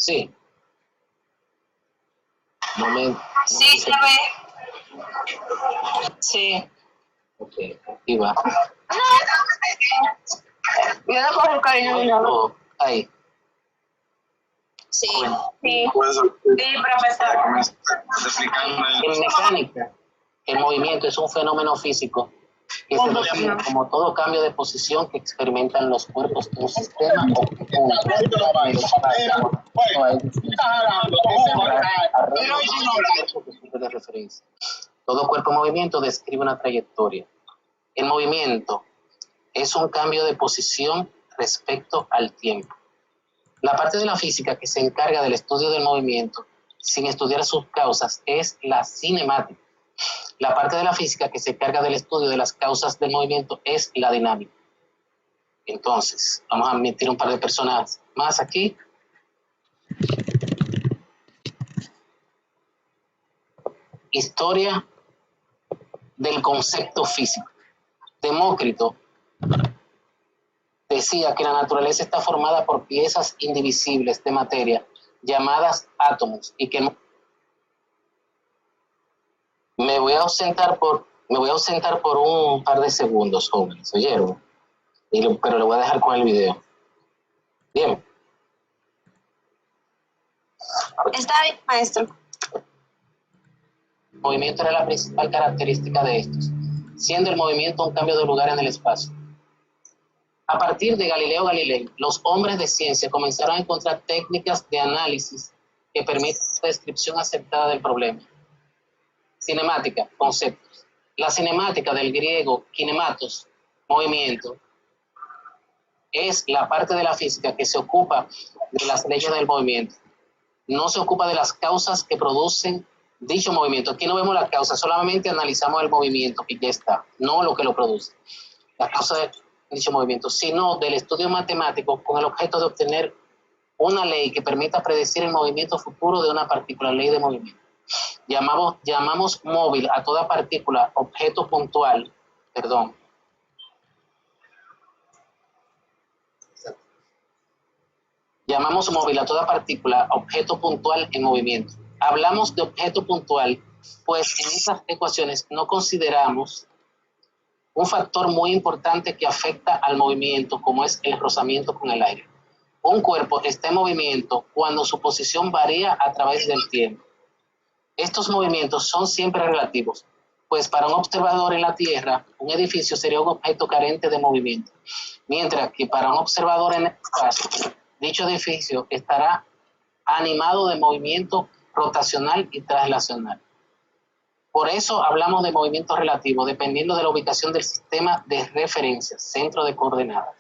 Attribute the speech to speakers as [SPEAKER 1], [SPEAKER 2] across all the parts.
[SPEAKER 1] Sí.
[SPEAKER 2] Sí, se ve. Sí.
[SPEAKER 1] Ok, aquí va.
[SPEAKER 2] Yo no cojo el cariño ni nada.
[SPEAKER 1] Oh, ahí.
[SPEAKER 2] Sí.
[SPEAKER 1] Bueno,
[SPEAKER 2] Sí. Sí, profesor.
[SPEAKER 1] en mecánica, el movimiento es un fenómeno físico que se define como todo cambio de posición que experimentan los cuerpos de un sistema o punto en el espacio. De referencia. Todo cuerpo en movimiento describe una trayectoria. El movimiento es un cambio de posición respecto al tiempo. La parte de la física que se encarga del estudio del movimiento, sin estudiar sus causas, es la cinemática. La parte de la física que se encarga del estudio de las causas del movimiento es la dinámica. Entonces, vamos a meter un par de personas más aquí. Historia del concepto físico. Demócrito decía que la naturaleza está formada por piezas indivisibles de materia llamadas átomos y que me voy a ausentar por un par de segundos, jóvenes, ¿oyeron? Pero lo voy a dejar con el video. Bien.
[SPEAKER 2] Está bien, maestro.
[SPEAKER 1] El movimiento era la principal característica de estos, siendo el movimiento un cambio de lugar en el espacio. A partir de Galileo Galilei, los hombres de ciencia comenzaron a encontrar técnicas de análisis que permiten una descripción acertada del problema. Cinemática, conceptos. La cinemática, del griego kinematos, movimiento, es la parte de la física que se ocupa de las leyes del movimiento. No se ocupa de las causas que producen dicho movimiento. Aquí no vemos la causa, solamente analizamos el movimiento y ya está, no lo que lo produce. La causa de dicho movimiento, sino del estudio matemático con el objeto de obtener una ley que permita predecir el movimiento futuro de una partícula, ley de movimiento. Llamamos móvil a toda partícula, objeto puntual, perdón. Llamamos móvil a toda partícula, objeto puntual en movimiento. Hablamos de objeto puntual, pues en estas ecuaciones no consideramos un factor muy importante que afecta al movimiento, como es el rozamiento con el aire. Un cuerpo está en movimiento cuando su posición varía a través del tiempo. Estos movimientos son siempre relativos, pues para un observador en la Tierra, un edificio sería un objeto carente de movimiento, mientras que para un observador en el espacio, dicho edificio estará animado de movimiento rotacional y traslacional. Por eso hablamos de movimiento relativo, dependiendo de la ubicación del sistema de referencia, centro de coordenadas.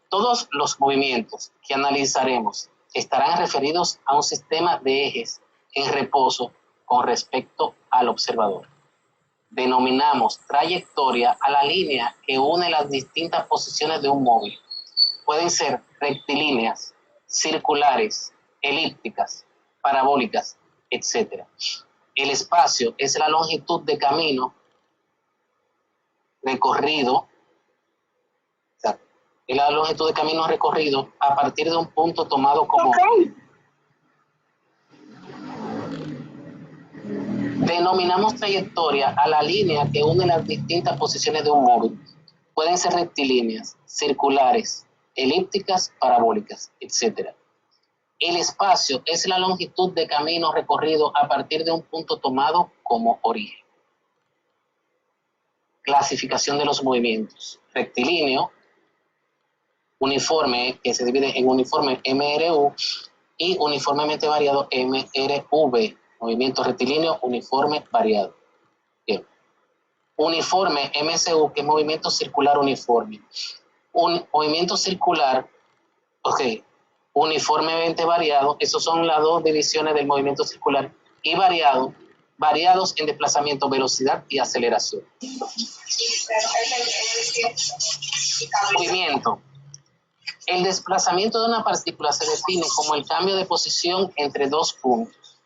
[SPEAKER 1] Todos los movimientos que analizaremos estarán referidos a un sistema de ejes en reposo con respecto al observador. Denominamos trayectoria a la línea que une las distintas posiciones de un móvil. Pueden ser rectilíneas, circulares, elípticas, parabólicas, etc. El espacio es la longitud de camino recorrido, es la longitud de camino recorrido a partir de un punto tomado como... Denominamos trayectoria a la línea que une las distintas posiciones de un móvil. Pueden ser rectilíneas, circulares, elípticas, parabólicas, etc. El espacio es la longitud de camino recorrido a partir de un punto tomado como origen. Clasificación de los movimientos. Rectilíneo, uniforme, que se divide en uniforme MRU, y uniformemente variado MRV. Movimiento rectilíneo, uniforme, variado. Bien. Uniforme MCU, que es movimiento circular uniforme. Un movimiento circular, ok, uniformemente variado, esas son las dos divisiones del movimiento circular, y variado, variados en desplazamiento, velocidad y aceleración. Movimiento. El desplazamiento de una partícula se define como el cambio de posición entre dos puntos,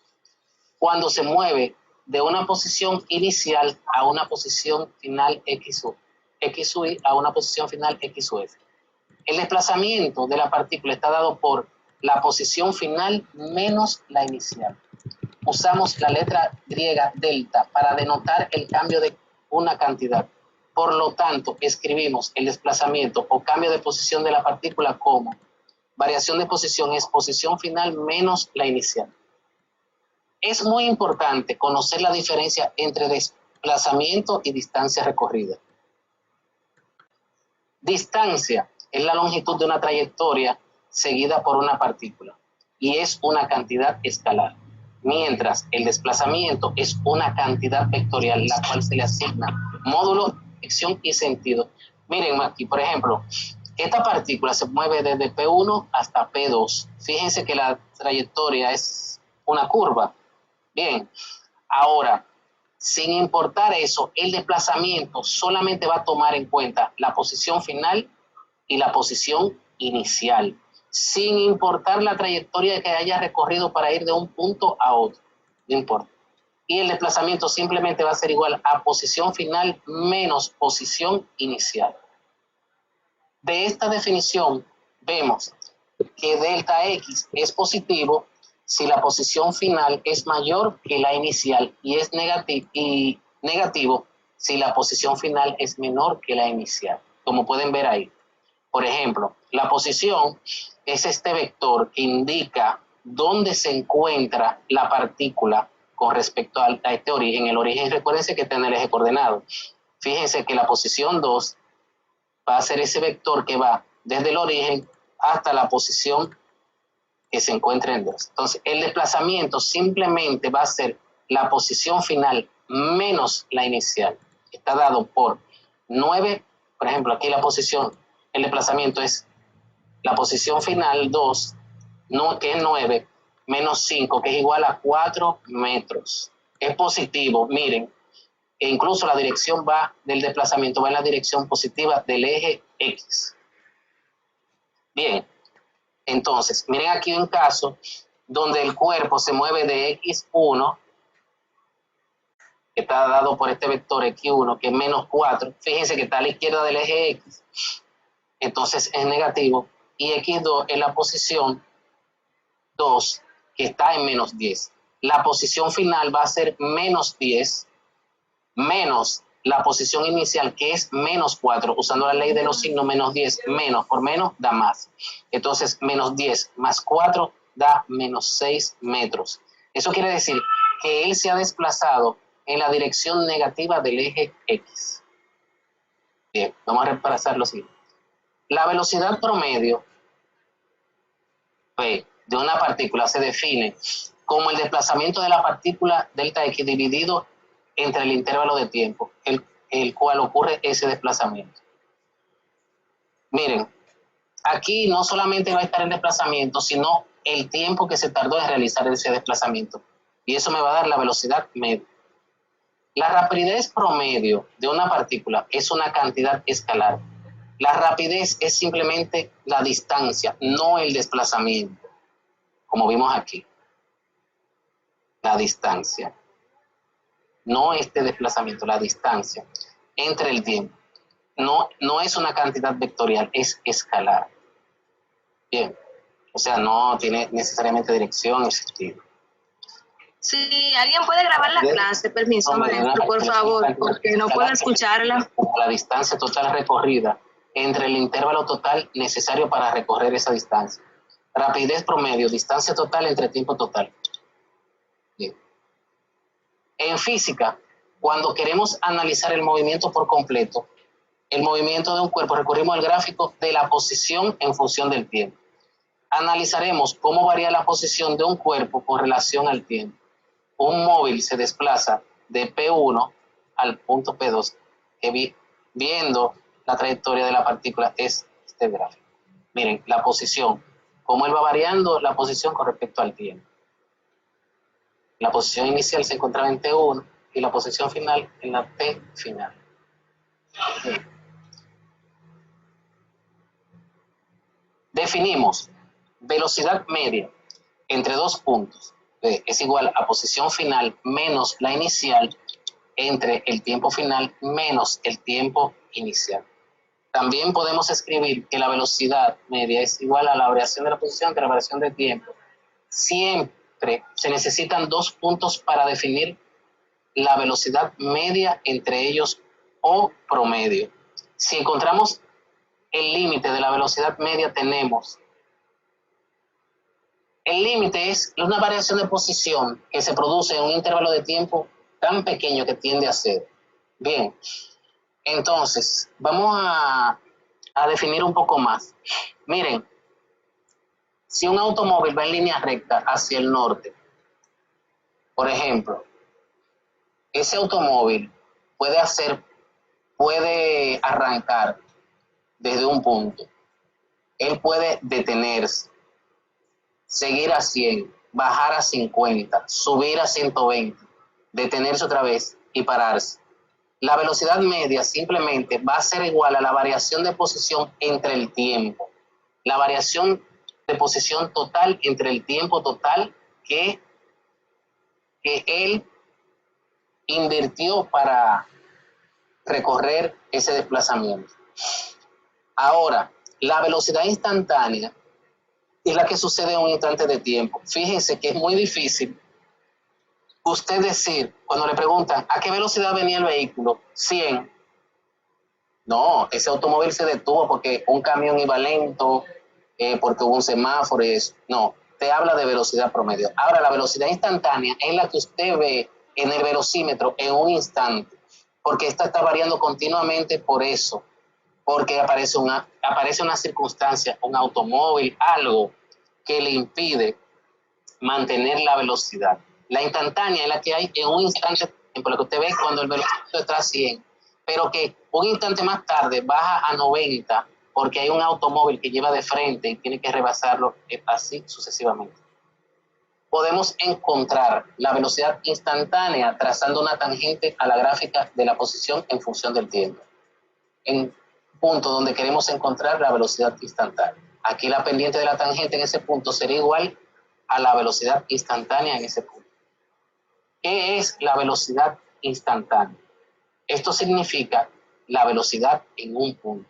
[SPEAKER 1] cuando se mueve de una posición inicial a una posición final XY a una posición final XY. El desplazamiento de la partícula está dado por la posición final menos la inicial. Usamos la letra griega delta para denotar el cambio de una cantidad. Por lo tanto, escribimos el desplazamiento o cambio de posición de la partícula como variación de posición es posición final menos la inicial. Es muy importante conocer la diferencia entre desplazamiento y distancia recorrida. Distancia es la longitud de una trayectoria seguida por una partícula y es una cantidad escalar, mientras el desplazamiento es una cantidad vectorial, la cual se le asigna módulo, dirección y sentido. Miren aquí, por ejemplo, esta partícula se mueve desde P1 hasta P2. Fíjense que la trayectoria es una curva. Bien, ahora, sin importar eso, el desplazamiento solamente va a tomar en cuenta la posición final y la posición inicial, sin importar la trayectoria que haya recorrido para ir de un punto a otro, no importa. Y el desplazamiento simplemente va a ser igual a posición final menos posición inicial. De esta definición vemos que delta X es positivo si la posición final es mayor que la inicial y es negativo si la posición final es menor que la inicial, como pueden ver ahí. Por ejemplo, la posición es este vector que indica dónde se encuentra la partícula con respecto a este origen. El origen, recuérdense que está en el eje coordenado. Fíjense que la posición 2 va a ser ese vector que va desde el origen hasta la posición que se encuentra en 2. Entonces, el desplazamiento simplemente va a ser la posición final menos la inicial. Está dado por 9, por ejemplo, aquí la posición, el desplazamiento es la posición final 2, no, que es 9, menos 5, que es igual a 4 metros. Es positivo, miren, e incluso la dirección va del desplazamiento, va en la dirección positiva del eje X. Bien, entonces, miren aquí un caso donde el cuerpo se mueve de X1, que está dado por este vector X1, que es menos 4. Fíjense que está a la izquierda del eje X, entonces es negativo, y X2 es la posición 2, que está en menos 10. La posición final va a ser menos 10, menos la posición inicial, que es menos 4, usando la ley de los signos, menos 10, menos por menos da más. Entonces, menos 10 más 4 da menos 6 metros. Eso quiere decir que él se ha desplazado en la dirección negativa del eje X. Bien, vamos a repasar lo siguiente. La velocidad promedio P de una partícula se define como el desplazamiento de la partícula delta X dividido entre el intervalo de tiempo, el cual ocurre ese desplazamiento. Miren, aquí no solamente va a estar el desplazamiento, sino el tiempo que se tardó en realizar ese desplazamiento. Y eso me va a dar la velocidad media. La rapidez promedio de una partícula es una cantidad escalar. La rapidez es simplemente la distancia, no el desplazamiento, como vimos aquí. La distancia. No este desplazamiento, la distancia entre el tiempo. No es una cantidad vectorial, es escalar. Bien, o sea, no tiene necesariamente dirección o sentido.
[SPEAKER 2] Si alguien puede grabar la clase, permiso, maestro, por favor, porque no puedo escucharla.
[SPEAKER 1] La distancia total recorrida entre el intervalo total necesario para recorrer esa distancia. Rapidez promedio, distancia total entre tiempo total. Bien. En física, cuando queremos analizar el movimiento por completo, el movimiento de un cuerpo, recurrimos al gráfico de la posición en función del tiempo. Analizaremos cómo varía la posición de un cuerpo con relación al tiempo. Un móvil se desplaza de P1 al punto P2, que viendo la trayectoria de la partícula es este gráfico. Miren, la posición, cómo él va variando la posición con respecto al tiempo. La posición inicial se encontraba en T1 y la posición final en la T final. Bien. Definimos velocidad media entre dos puntos. Es igual a posición final menos la inicial entre el tiempo final menos el tiempo inicial. También podemos escribir que la velocidad media es igual a la variación de la posición entre la variación de tiempo. Siempre se necesitan dos puntos para definir la velocidad media entre ellos o promedio. Si encontramos el límite de la velocidad media, tenemos el límite es una variación de posición que se produce en un intervalo de tiempo tan pequeño que tiende a ser. Bien, entonces vamos a definir un poco más. Miren, si un automóvil va en línea recta hacia el norte, por ejemplo, ese automóvil puede arrancar desde un punto. Él puede detenerse, seguir a 100, bajar a 50, subir a 120, detenerse otra vez y pararse. La velocidad media simplemente va a ser igual a la variación de posición entre el tiempo. La variación de posición total entre el tiempo total que él invirtió para recorrer ese desplazamiento. Ahora, la velocidad instantánea es la que sucede en un instante de tiempo. Fíjense que es muy difícil usted decir, cuando le preguntan, ¿a qué velocidad venía el vehículo? 100. No, ese automóvil se detuvo porque un camión iba lento, porque hubo un semáforo y eso. No, te habla de velocidad promedio. Ahora, la velocidad instantánea es la que usted ve en el velocímetro en un instante, porque esta está variando continuamente por eso, porque aparece una circunstancia, un automóvil, algo que le impide mantener la velocidad. La instantánea es la que hay en un instante, por lo que usted ve cuando el velocímetro está a 100, pero que un instante más tarde baja a 90 porque hay un automóvil que lleva de frente y tiene que rebasarlo, así sucesivamente. Podemos encontrar la velocidad instantánea trazando una tangente a la gráfica de la posición en función del tiempo. En punto donde queremos encontrar la velocidad instantánea. Aquí la pendiente de la tangente en ese punto sería igual a la velocidad instantánea en ese punto. ¿Qué es la velocidad instantánea? Esto significa la velocidad en un punto.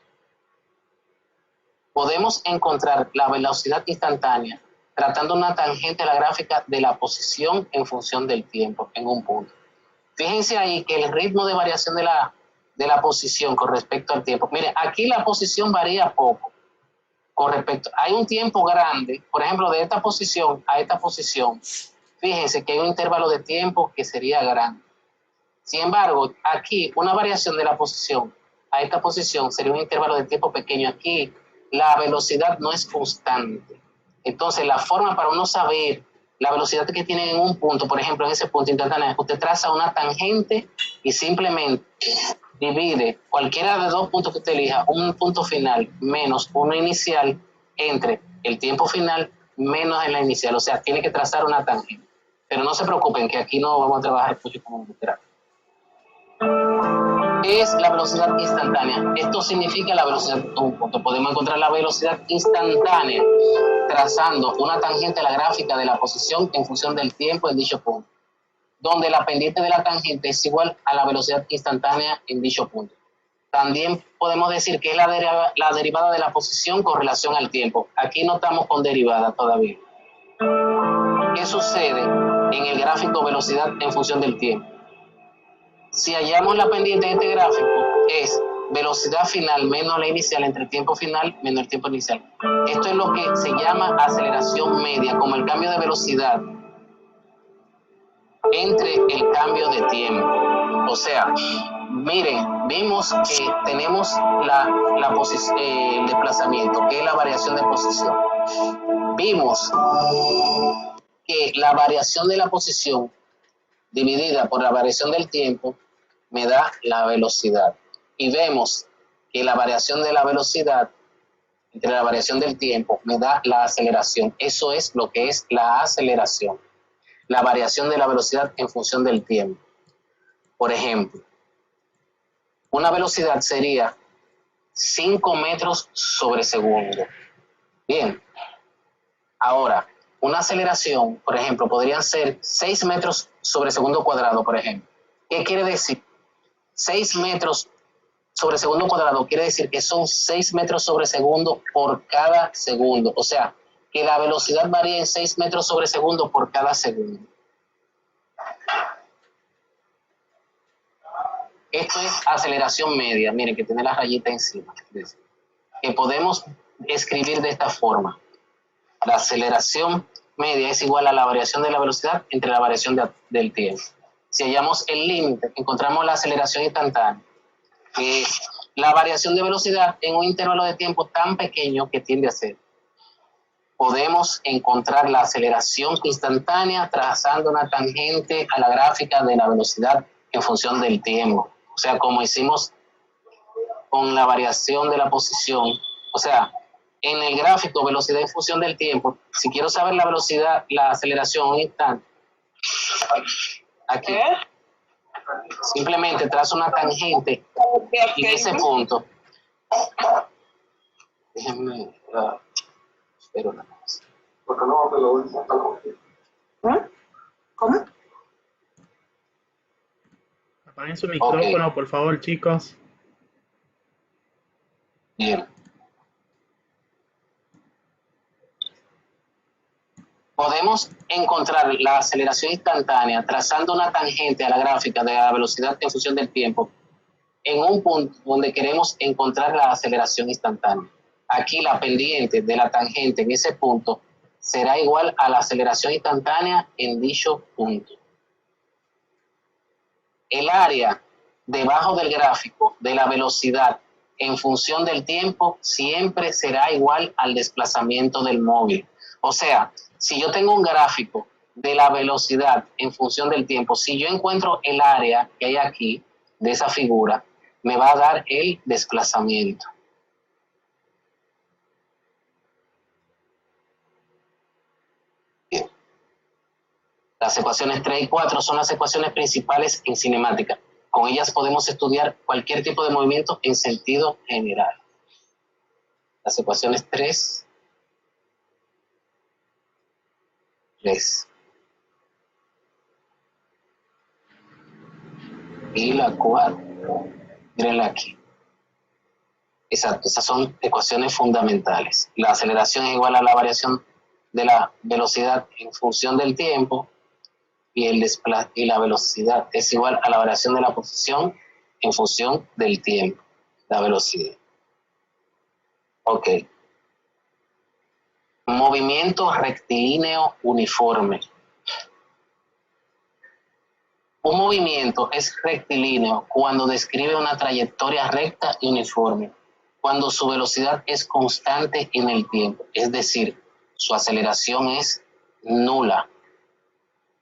[SPEAKER 1] Podemos encontrar la velocidad instantánea tratando una tangente a la gráfica de la posición en función del tiempo en un punto. Fíjense ahí que el ritmo de variación de la posición con respecto al tiempo. Mire, aquí la posición varía poco con respecto. Hay un tiempo grande, por ejemplo, de esta posición a esta posición. Fíjense que hay un intervalo de tiempo que sería grande. Sin embargo, aquí una variación de la posición a esta posición sería un intervalo de tiempo pequeño. Aquí la velocidad no es constante. Entonces, la forma para uno saber la velocidad que tiene en un punto, por ejemplo, en ese punto instantáneo, usted traza una tangente y simplemente divide cualquiera de dos puntos que usted elija, un punto final menos uno inicial, entre el tiempo final menos en la inicial. O sea, tiene que trazar una tangente. Pero no se preocupen, que aquí no vamos a trabajar mucho como literal. Es la velocidad instantánea. Esto significa la velocidad de un punto. Podemos encontrar la velocidad instantánea trazando una tangente a la gráfica de la posición en función del tiempo en dicho punto, donde la pendiente de la tangente es igual a la velocidad instantánea en dicho punto. También podemos decir que es la derivada de la posición con relación al tiempo. Aquí no estamos con derivada todavía. ¿Qué sucede en el gráfico velocidad en función del tiempo? Si hallamos la pendiente de este gráfico, es velocidad final menos la inicial entre el tiempo final menos el tiempo inicial. Esto es lo que se llama aceleración media, como el cambio de velocidad entre el cambio de tiempo. O sea, miren, vimos que tenemos el desplazamiento, que es la variación de posición. Vimos que la variación de la posición dividida por la variación del tiempo me da la velocidad. Y vemos que la variación de la velocidad entre la variación del tiempo me da la aceleración. Eso es lo que es la aceleración. La variación de la velocidad en función del tiempo. Por ejemplo, una velocidad sería 5 metros sobre segundo. Bien. Ahora, una aceleración, por ejemplo, podrían ser 6 metros sobre segundo cuadrado, por ejemplo. ¿Qué quiere decir? 6 metros sobre segundo cuadrado quiere decir que son 6 metros sobre segundo por cada segundo. O sea, que la velocidad varía en 6 metros sobre segundo por cada segundo. Esto es aceleración media. Miren que tiene la rayita encima. Que podemos escribir de esta forma. La aceleración media es igual a la variación de la velocidad entre la variación del tiempo. Si hallamos el límite, encontramos la aceleración instantánea, que es la variación de velocidad en un intervalo de tiempo tan pequeño que tiende a ser. Podemos encontrar la aceleración instantánea trazando una tangente a la gráfica de la velocidad en función del tiempo. O sea, como hicimos con la variación de la posición. O sea, en el gráfico velocidad en función del tiempo, si quiero saber la velocidad, la aceleración en un instante, aquí, simplemente trazo una tangente en ese punto. Déjenme, espero nada más.
[SPEAKER 3] Porque no te lo dice.
[SPEAKER 2] ¿Cómo?
[SPEAKER 4] Apaguen su micrófono, por favor, chicos.
[SPEAKER 1] Bien. Podemos encontrar la aceleración instantánea trazando una tangente a la gráfica de la velocidad en función del tiempo en un punto donde queremos encontrar la aceleración instantánea. Aquí la pendiente de la tangente en ese punto será igual a la aceleración instantánea en dicho punto. El área debajo del gráfico de la velocidad en función del tiempo siempre será igual al desplazamiento del móvil. O sea, si yo tengo un gráfico de la velocidad en función del tiempo, si yo encuentro el área que hay aquí de esa figura, me va a dar el desplazamiento. Bien. Las ecuaciones 3 y 4 son las ecuaciones principales en cinemática. Con ellas podemos estudiar cualquier tipo de movimiento en sentido general. Las ecuaciones 3. Y la 4. Mírenla aquí. Exacto, esas son ecuaciones fundamentales. La aceleración es igual a la variación de la velocidad en función del tiempo y la velocidad es igual a la variación de la posición en función del tiempo, la velocidad. Ok. Movimiento rectilíneo uniforme. Un movimiento es rectilíneo cuando describe una trayectoria recta y uniforme, cuando su velocidad es constante en el tiempo, es decir, su aceleración es nula.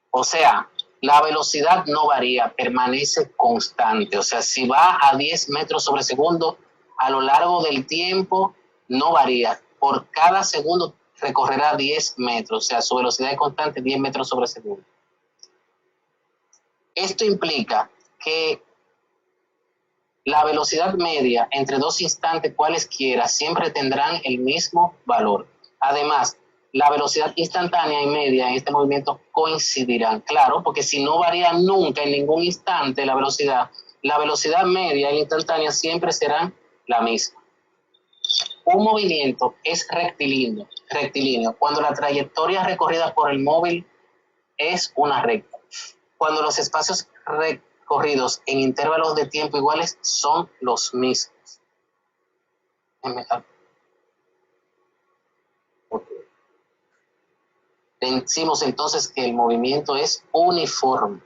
[SPEAKER 1] O sea, la velocidad no varía, permanece constante. O sea, si va a 10 metros sobre segundo, a lo largo del tiempo no varía. Por cada segundo recorrerá 10 metros. O sea, su velocidad es constante, 10 metros sobre segundo. Esto implica que la velocidad media entre dos instantes cualesquiera siempre tendrán el mismo valor. Además, la velocidad instantánea y media en este movimiento coincidirán. Claro, porque si no varía nunca en ningún instante la velocidad media y la instantánea siempre serán la misma. Un movimiento es rectilíneo cuando la trayectoria recorrida por el móvil es una recta. Cuando los espacios recorridos en intervalos de tiempo iguales son los mismos. Decimos entonces que el movimiento es uniforme.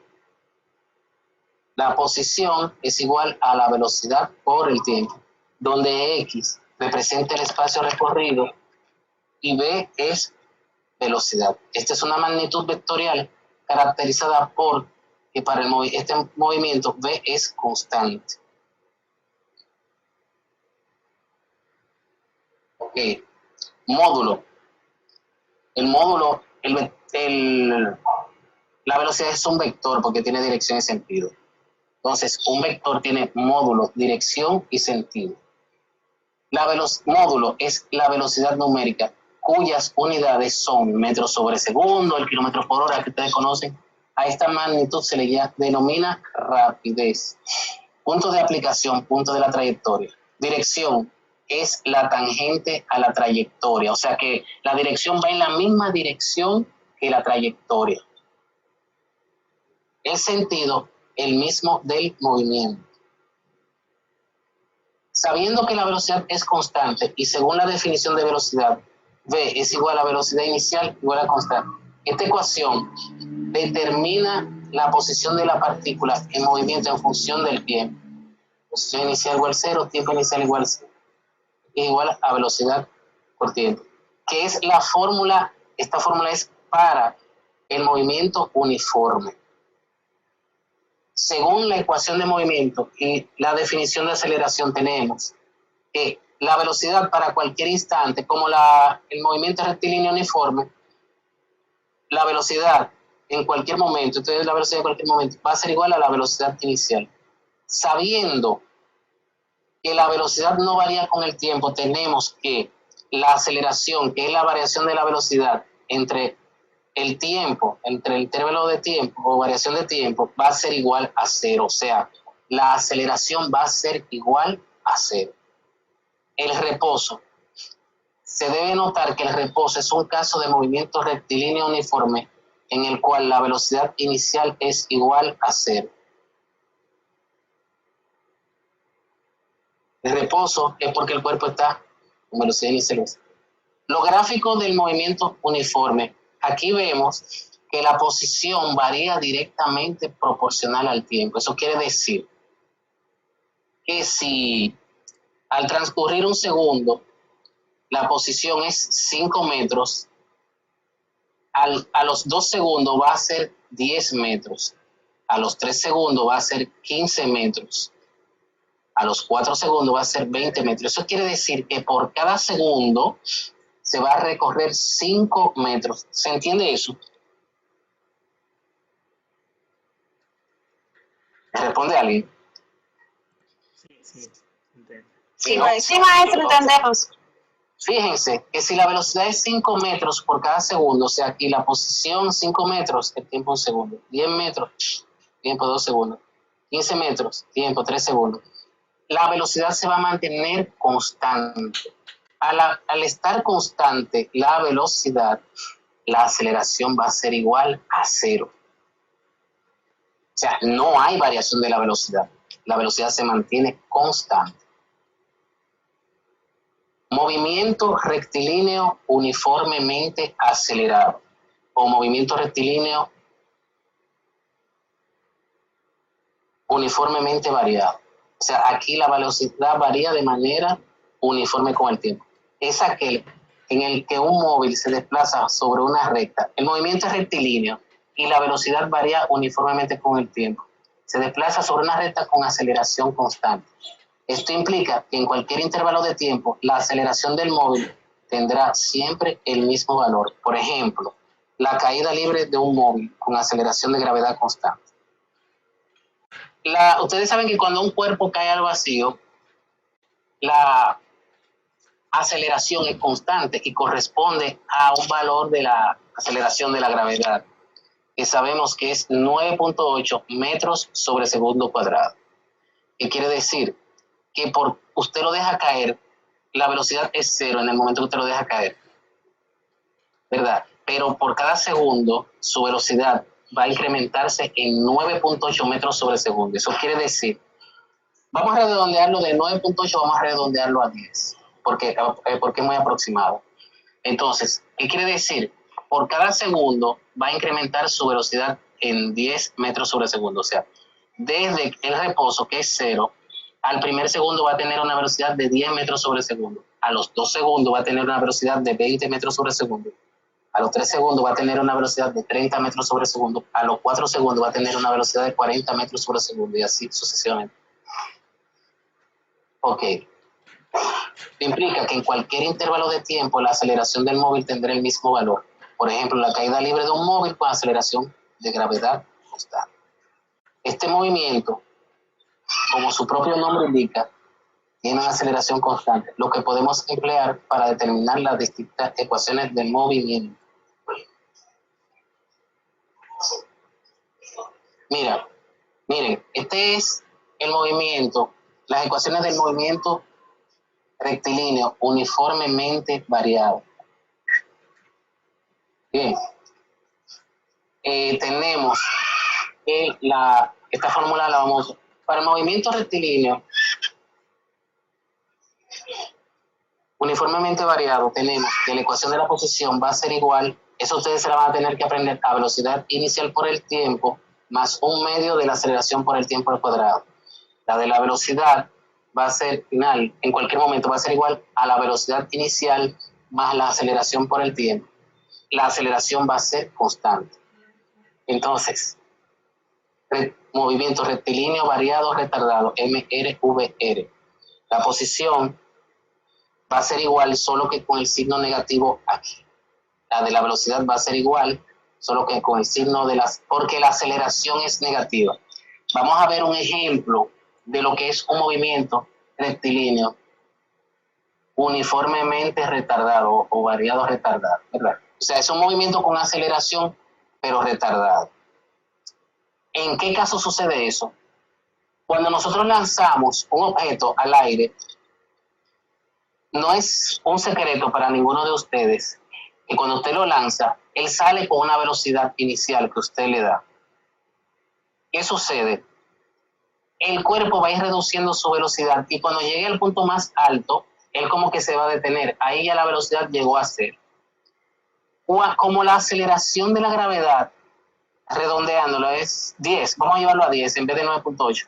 [SPEAKER 1] La posición es igual a la velocidad por el tiempo, donde X representa el espacio recorrido y B es velocidad. Esta es una magnitud vectorial caracterizada por que para este movimiento V es constante. Ok. Módulo. El módulo, la velocidad es un vector porque tiene dirección y sentido. Entonces, un vector tiene módulo, dirección y sentido. Módulo es la velocidad numérica cuyas unidades son metros sobre segundo, el kilómetro por hora que ustedes conocen. A esta magnitud se le denomina rapidez. Punto de aplicación, punto de la trayectoria. Dirección es la tangente a la trayectoria, o sea que la dirección va en la misma dirección que la trayectoria. El sentido, el mismo del movimiento. Sabiendo que la velocidad es constante y según la definición de velocidad, V es igual a velocidad inicial igual a constante. Esta ecuación determina la posición de la partícula en movimiento en función del tiempo. Posición inicial igual a 0, tiempo inicial igual a 0. Igual a velocidad por tiempo. ¿Qué es la fórmula? Esta fórmula es para el movimiento uniforme. Según la ecuación de movimiento y la definición de aceleración tenemos que la velocidad para cualquier instante, como el movimiento rectilíneo uniforme, la velocidad en cualquier momento, entonces la velocidad en cualquier momento va a ser igual a la velocidad inicial. Sabiendo que la velocidad no varía con el tiempo, tenemos que la aceleración, que es la variación de la velocidad entre el tiempo, entre el intervalo de tiempo o variación de tiempo, va a ser igual a 0. O sea, la aceleración va a ser igual a 0. El reposo. Se debe notar que el reposo es un caso de movimiento rectilíneo uniforme en el cual la velocidad inicial es igual a 0. El reposo es porque el cuerpo está con velocidad inicial. Los gráficos del movimiento uniforme. Aquí vemos que la posición varía directamente proporcional al tiempo. Eso quiere decir que si al transcurrir un segundo la posición es 5 metros, a los 2 segundos va a ser 10 metros, a los 3 segundos va a ser 15 metros, a los 4 segundos va a ser 20 metros. Eso quiere decir que por cada segundo se va a recorrer 5 metros. ¿Se entiende eso? ¿Me responde alguien?
[SPEAKER 4] Sí, entiendo.
[SPEAKER 2] Sí, maestro, entendemos.
[SPEAKER 1] Fíjense que si la velocidad es 5 metros por cada segundo, o sea, aquí la posición 5 metros, el tiempo 1 segundo, 10 metros, tiempo 2 segundos, 15 metros, tiempo 3 segundos, la velocidad se va a mantener constante. Al estar constante la velocidad, la aceleración va a ser igual a 0. O sea, no hay variación de la velocidad se mantiene constante. Movimiento rectilíneo uniformemente acelerado o movimiento rectilíneo uniformemente variado. O sea, aquí la velocidad varía de manera uniforme con el tiempo. Es aquel en el que un móvil se desplaza sobre una recta. El movimiento es rectilíneo y la velocidad varía uniformemente con el tiempo. Se desplaza sobre una recta con aceleración constante. Esto implica que en cualquier intervalo de tiempo, la aceleración del móvil tendrá siempre el mismo valor. Por ejemplo, la caída libre de un móvil con aceleración de gravedad constante. Ustedes saben que cuando un cuerpo cae al vacío, la aceleración es constante y corresponde a un valor de la aceleración de la gravedad, que sabemos que es 9.8 metros sobre segundo cuadrado. ¿Qué quiere decir? Que usted lo deja caer, la velocidad es 0 en el momento que usted lo deja caer, ¿verdad? Pero por cada segundo su velocidad va a incrementarse en 9.8 metros sobre segundo. Eso quiere decir, vamos a redondearlo de 9.8, vamos a redondearlo a 10, porque es muy aproximado. Entonces, ¿qué quiere decir? Por cada segundo va a incrementar su velocidad en 10 metros sobre segundo. O sea, desde el reposo, que es 0, al primer segundo va a tener una velocidad de 10 metros sobre segundo. A los 2 segundos va a tener una velocidad de 20 metros sobre segundo. A los 3 segundos va a tener una velocidad de 30 metros sobre segundo. A los 4 segundos va a tener una velocidad de 40 metros sobre segundo y así sucesivamente. Ok. Implica que en cualquier intervalo de tiempo la aceleración del móvil tendrá el mismo valor. Por ejemplo, la caída libre de un móvil con aceleración de gravedad constante. Este movimiento, como su propio nombre indica, tiene una aceleración constante, lo que podemos emplear para determinar las distintas ecuaciones del movimiento. Miren, este es el movimiento, las ecuaciones del movimiento rectilíneo uniformemente variado. Bien. Tenemos que esta fórmula la vamos para el movimiento rectilíneo uniformemente variado. Tenemos que la ecuación de la posición va a ser igual, eso ustedes se la van a tener que aprender, a velocidad inicial por el tiempo más 1/2 de la aceleración por el tiempo al cuadrado. La de la velocidad va a ser final, en cualquier momento va a ser igual a la velocidad inicial más la aceleración por el tiempo. La aceleración va a ser constante. Entonces, movimiento rectilíneo variado retardado, MRVR. La posición va a ser igual, solo que con el signo negativo aquí. La de la velocidad va a ser igual, solo que con el signo de porque la aceleración es negativa. Vamos a ver un ejemplo de lo que es un movimiento rectilíneo uniformemente retardado o variado retardado, ¿verdad? O sea, es un movimiento con aceleración, pero retardado. ¿En qué caso sucede eso? Cuando nosotros lanzamos un objeto al aire, no es un secreto para ninguno de ustedes que cuando usted lo lanza, él sale con una velocidad inicial que usted le da. ¿Qué sucede? El cuerpo va a ir reduciendo su velocidad y cuando llegue al punto más alto, él como que se va a detener. Ahí ya la velocidad llegó a cero. Como la aceleración de la gravedad, redondeándolo, es 10. Vamos a llevarlo a 10 en vez de 9.8.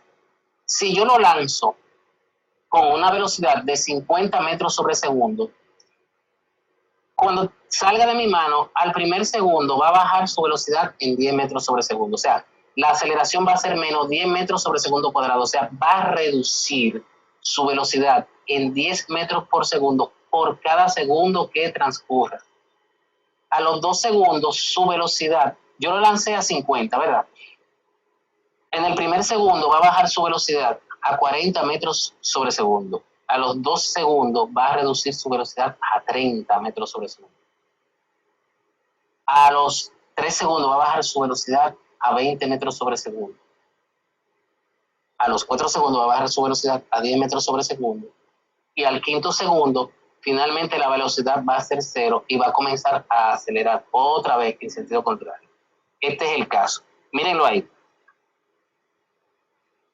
[SPEAKER 1] Si yo lo lanzo con una velocidad de 50 metros sobre segundo, cuando salga de mi mano, al primer segundo va a bajar su velocidad en 10 metros sobre segundo. O sea, la aceleración va a ser menos 10 metros sobre segundo cuadrado. O sea, va a reducir su velocidad en 10 metros por segundo por cada segundo que transcurra. A los 2 segundos, su velocidad, yo lo lancé a 50, ¿verdad? En el primer segundo va a bajar su velocidad a 40 metros sobre segundo. A los 2 segundos va a reducir su velocidad a 30 metros sobre segundo. A los 3 segundos va a bajar su velocidad a 20 metros sobre segundo. A los 4 segundos va a bajar su velocidad a 10 metros sobre segundo. Y al 5.º segundo, finalmente la velocidad va a ser 0 y va a comenzar a acelerar otra vez en sentido contrario. Este es el caso. Mírenlo ahí.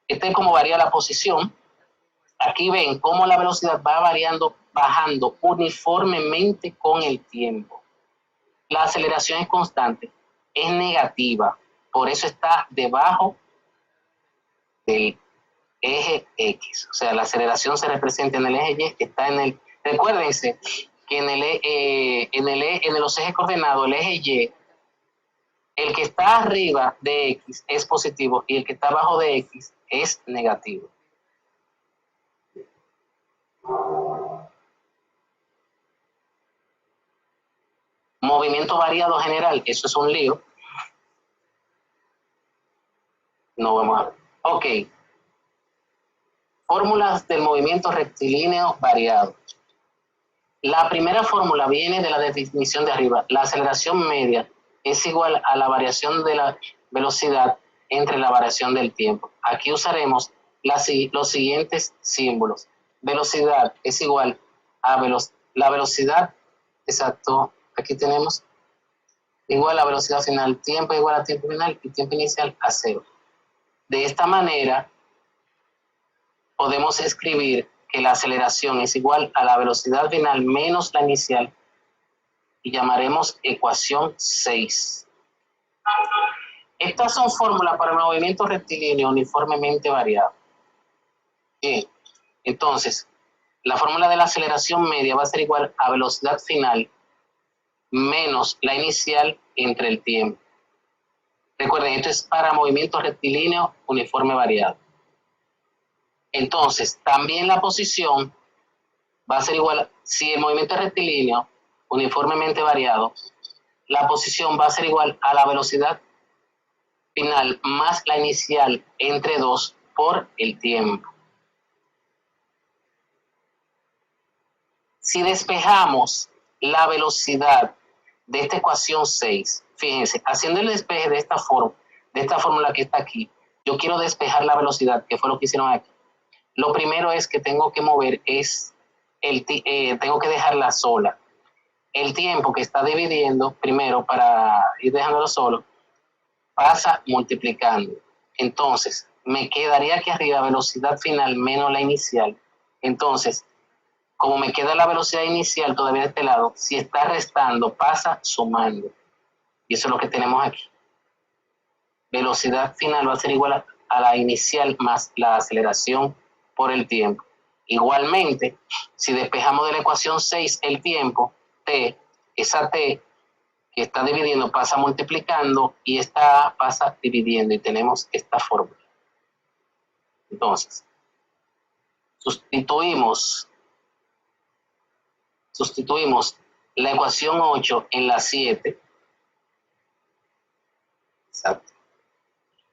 [SPEAKER 1] Este es cómo varía la posición. Aquí ven cómo la velocidad va variando, bajando uniformemente con el tiempo. La aceleración es constante, es negativa, por eso está debajo del eje X. O sea, la aceleración se representa en el eje Y, está en el... Recuérdense que en los ejes coordenados, el eje Y, el que está arriba de X es positivo y el que está abajo de X es negativo. Movimiento variado general, eso es un lío. No vamos a ver. Ok. Fórmulas del movimiento rectilíneo variado. La primera fórmula viene de la definición de arriba. La aceleración media es igual a la variación de la velocidad entre la variación del tiempo. Aquí usaremos los siguientes símbolos. Velocidad es igual a la velocidad, exacto, aquí tenemos igual a velocidad final, tiempo igual a tiempo final y tiempo inicial a 0. De esta manera podemos escribir que la aceleración es igual a la velocidad final menos la inicial y llamaremos ecuación 6. Estas son fórmulas para el movimiento rectilíneo uniformemente variado. Bien, entonces, la fórmula de la aceleración media va a ser igual a velocidad final menos la inicial entre el tiempo. Recuerden, esto es para movimiento rectilíneo uniforme variado. Entonces, también la posición va a ser igual, si el movimiento es rectilíneo uniformemente variado, la posición va a ser igual a la velocidad final más la inicial entre 2 por el tiempo. Si despejamos la velocidad de esta ecuación 6, fíjense, haciendo el despeje de esta fórmula que está aquí, yo quiero despejar la velocidad, que fue lo que hicieron aquí. Lo primero es que tengo que mover tengo que dejarla sola. El tiempo que está dividiendo, primero, para ir dejándolo solo, pasa multiplicando. Entonces, me quedaría aquí arriba velocidad final menos la inicial. Entonces, como me queda la velocidad inicial todavía de este lado, si está restando, pasa sumando. Y eso es lo que tenemos aquí. Velocidad final va a ser igual a la inicial más la aceleración por el tiempo. Igualmente, si despejamos de la ecuación 6 el tiempo, t, esa t que está dividiendo pasa multiplicando y esta a pasa dividiendo y tenemos esta fórmula. Entonces, sustituimos la ecuación 8 en la 7. Exacto.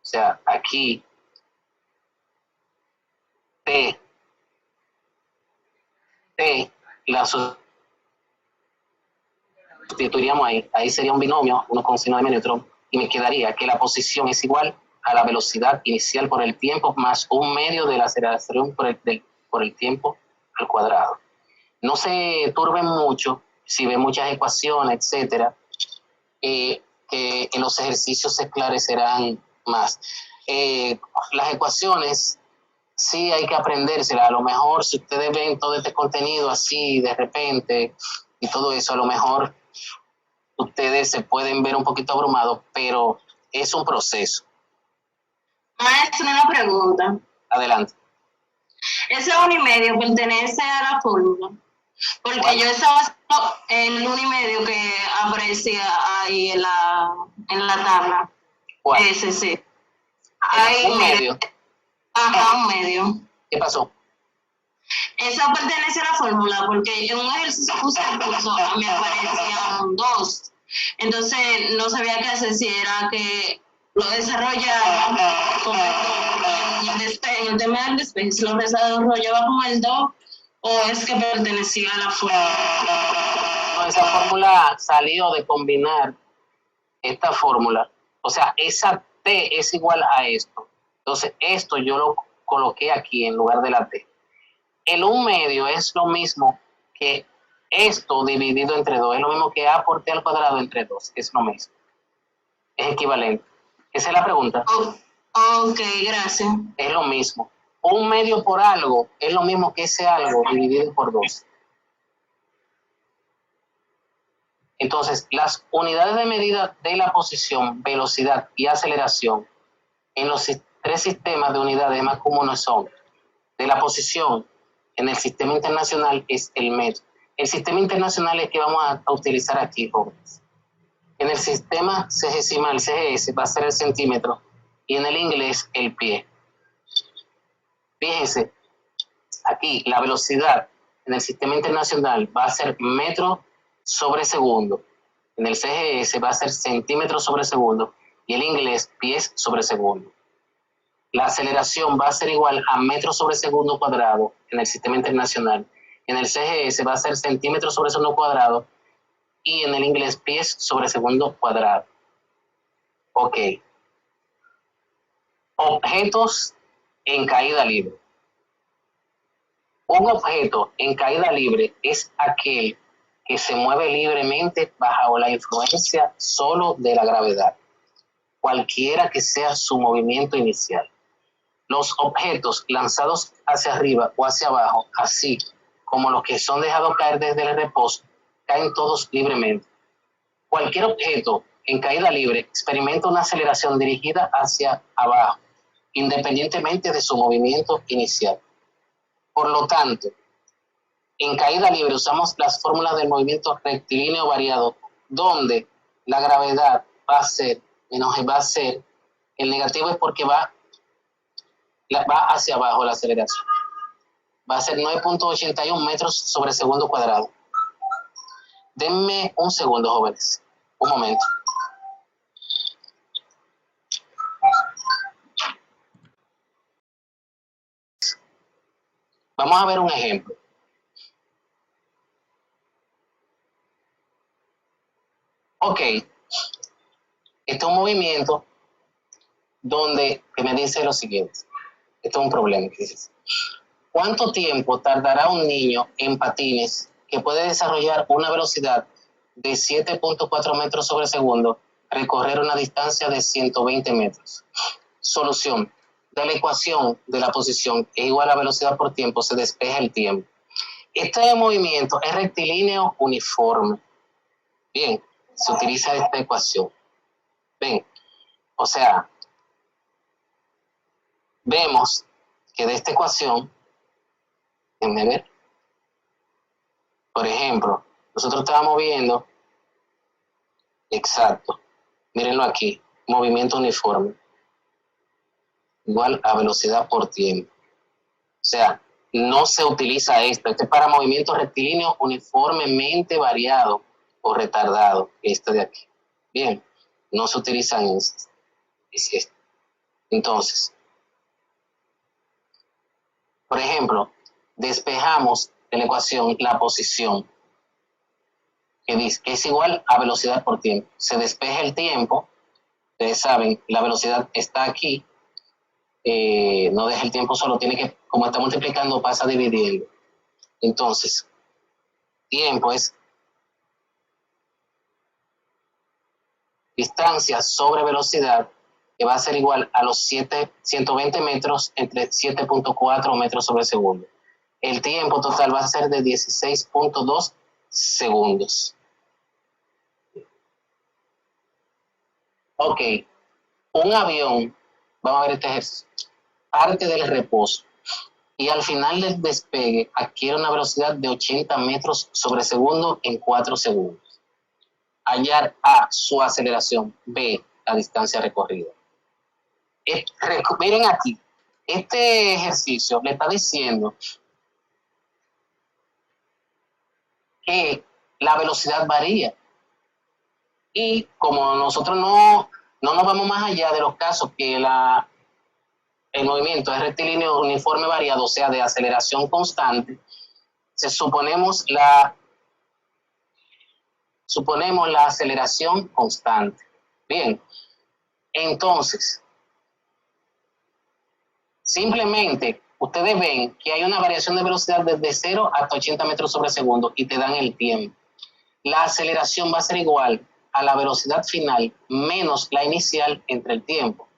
[SPEAKER 1] O sea, aquí t la sustituiríamos ahí sería un binomio, uno con seno de medio, otro, y me quedaría que la posición es igual a la velocidad inicial por el tiempo más un medio de la aceleración por el tiempo al cuadrado. No se turben mucho si ven muchas ecuaciones, etcétera, que en los ejercicios se esclarecerán más. Las ecuaciones sí hay que aprendérselas. A lo mejor si ustedes ven todo este contenido así de repente y todo eso, a lo mejor ustedes se pueden ver un poquito abrumados, pero es un proceso.
[SPEAKER 2] Maestro, una pregunta.
[SPEAKER 1] Adelante.
[SPEAKER 2] Ese 1,5 pertenece a la fórmula. Porque
[SPEAKER 1] ¿Cuál?
[SPEAKER 2] yo estaba haciendo el 1,5 que aparecía ahí en la tabla.
[SPEAKER 1] ¿Cuál?
[SPEAKER 2] Ese sí. Ahí,
[SPEAKER 1] un medio.
[SPEAKER 2] Ajá, un medio.
[SPEAKER 1] ¿Qué pasó?
[SPEAKER 2] Eso pertenece a la fórmula, porque en un ejercicio que usted puso me aparecía un 2. Entonces no sabía qué hacer, si era que lo desarrollaba con en el tema del despeje, si lo desarrollaba con el 2 o es que pertenecía a la fórmula.
[SPEAKER 1] No, esa fórmula salió de combinar esta fórmula. O sea, esa T es igual a esto. Entonces, esto yo lo coloqué aquí en lugar de la T. El 1/2 es lo mismo que esto dividido entre 2. Es lo mismo que A por T al cuadrado entre 2. Es lo mismo. Es equivalente. Esa es la pregunta.
[SPEAKER 2] Ok, gracias.
[SPEAKER 1] Es lo mismo. 1/2 por algo es lo mismo que ese algo dividido por 2. Entonces, las unidades de medida de la posición, velocidad y aceleración en los tres sistemas de unidades más comunes son de la posición en el sistema internacional es el metro. El sistema internacional es que vamos a utilizar aquí, jóvenes. En el sistema sexagesimal, CGS, va a ser el centímetro y en el inglés el pie. Fíjense, aquí la velocidad en el sistema internacional va a ser metro sobre segundo. En el CGS va a ser centímetros sobre segundo y el inglés pies sobre segundo. La aceleración va a ser igual a metros sobre segundo cuadrado en el sistema internacional. En el CGS va a ser centímetros sobre segundo cuadrado y en el inglés pies sobre segundo cuadrado. Ok. Objetos en caída libre. Un objeto en caída libre es aquel que se mueve libremente bajo la influencia solo de la gravedad, cualquiera que sea su movimiento inicial. Los objetos lanzados hacia arriba o hacia abajo, así como los que son dejados caer desde el reposo, caen todos libremente. Cualquier objeto en caída libre experimenta una aceleración dirigida hacia abajo, independientemente de su movimiento inicial. Por lo tanto, en caída libre usamos las fórmulas del movimiento rectilíneo variado, donde la gravedad va a ser, el negativo es porque va hacia abajo la aceleración. Va a ser 9.81 metros sobre segundo cuadrado. Denme un segundo, jóvenes. Un momento. Vamos a ver un ejemplo. Ok. Este es un movimiento donde que me dice lo siguiente. Esto es un problema. Que dice, ¿cuánto tiempo tardará un niño en patines que puede desarrollar una velocidad de 7.4 metros sobre segundo, recorrer una distancia de 120 metros? Solución. De la ecuación de la posición es igual a velocidad por tiempo, se despeja el tiempo. Este movimiento es rectilíneo uniforme. Bien, se utiliza esta ecuación. Ven, o sea, vemos que de esta ecuación, déjenme ver, por ejemplo, nosotros estábamos viendo, exacto, mírenlo aquí, movimiento uniforme, igual a velocidad por tiempo. O sea, no se utiliza esto es para movimiento rectilíneo uniformemente variado o retardado, este de aquí. Bien, no se utilizan es esto. Entonces, por ejemplo, despejamos en la ecuación la posición, que dice que es igual a velocidad por tiempo. Se despeja el tiempo, ustedes saben, la velocidad está aquí, no deja el tiempo solo, tiene que, como está multiplicando, pasa dividiendo. Entonces, tiempo es distancia sobre velocidad, que va a ser igual a los 120 metros entre 7.4 metros sobre segundo. El tiempo total va a ser de 16.2 segundos. Ok, un avión, vamos a ver este ejercicio, parte del reposo y al final del despegue adquiere una velocidad de 80 metros sobre segundo en 4 segundos. Hallar A, su aceleración, B, la distancia recorrida. Miren aquí, este ejercicio le está diciendo que la velocidad varía y como nosotros no nos vamos más allá de los casos que el movimiento es rectilíneo uniforme variado, o sea, de aceleración constante, suponemos la aceleración constante. Bien, entonces, simplemente ustedes ven que hay una variación de velocidad desde 0 hasta 80 metros sobre segundo y te dan el tiempo. La aceleración va a ser igual a la velocidad final menos la inicial entre el tiempo.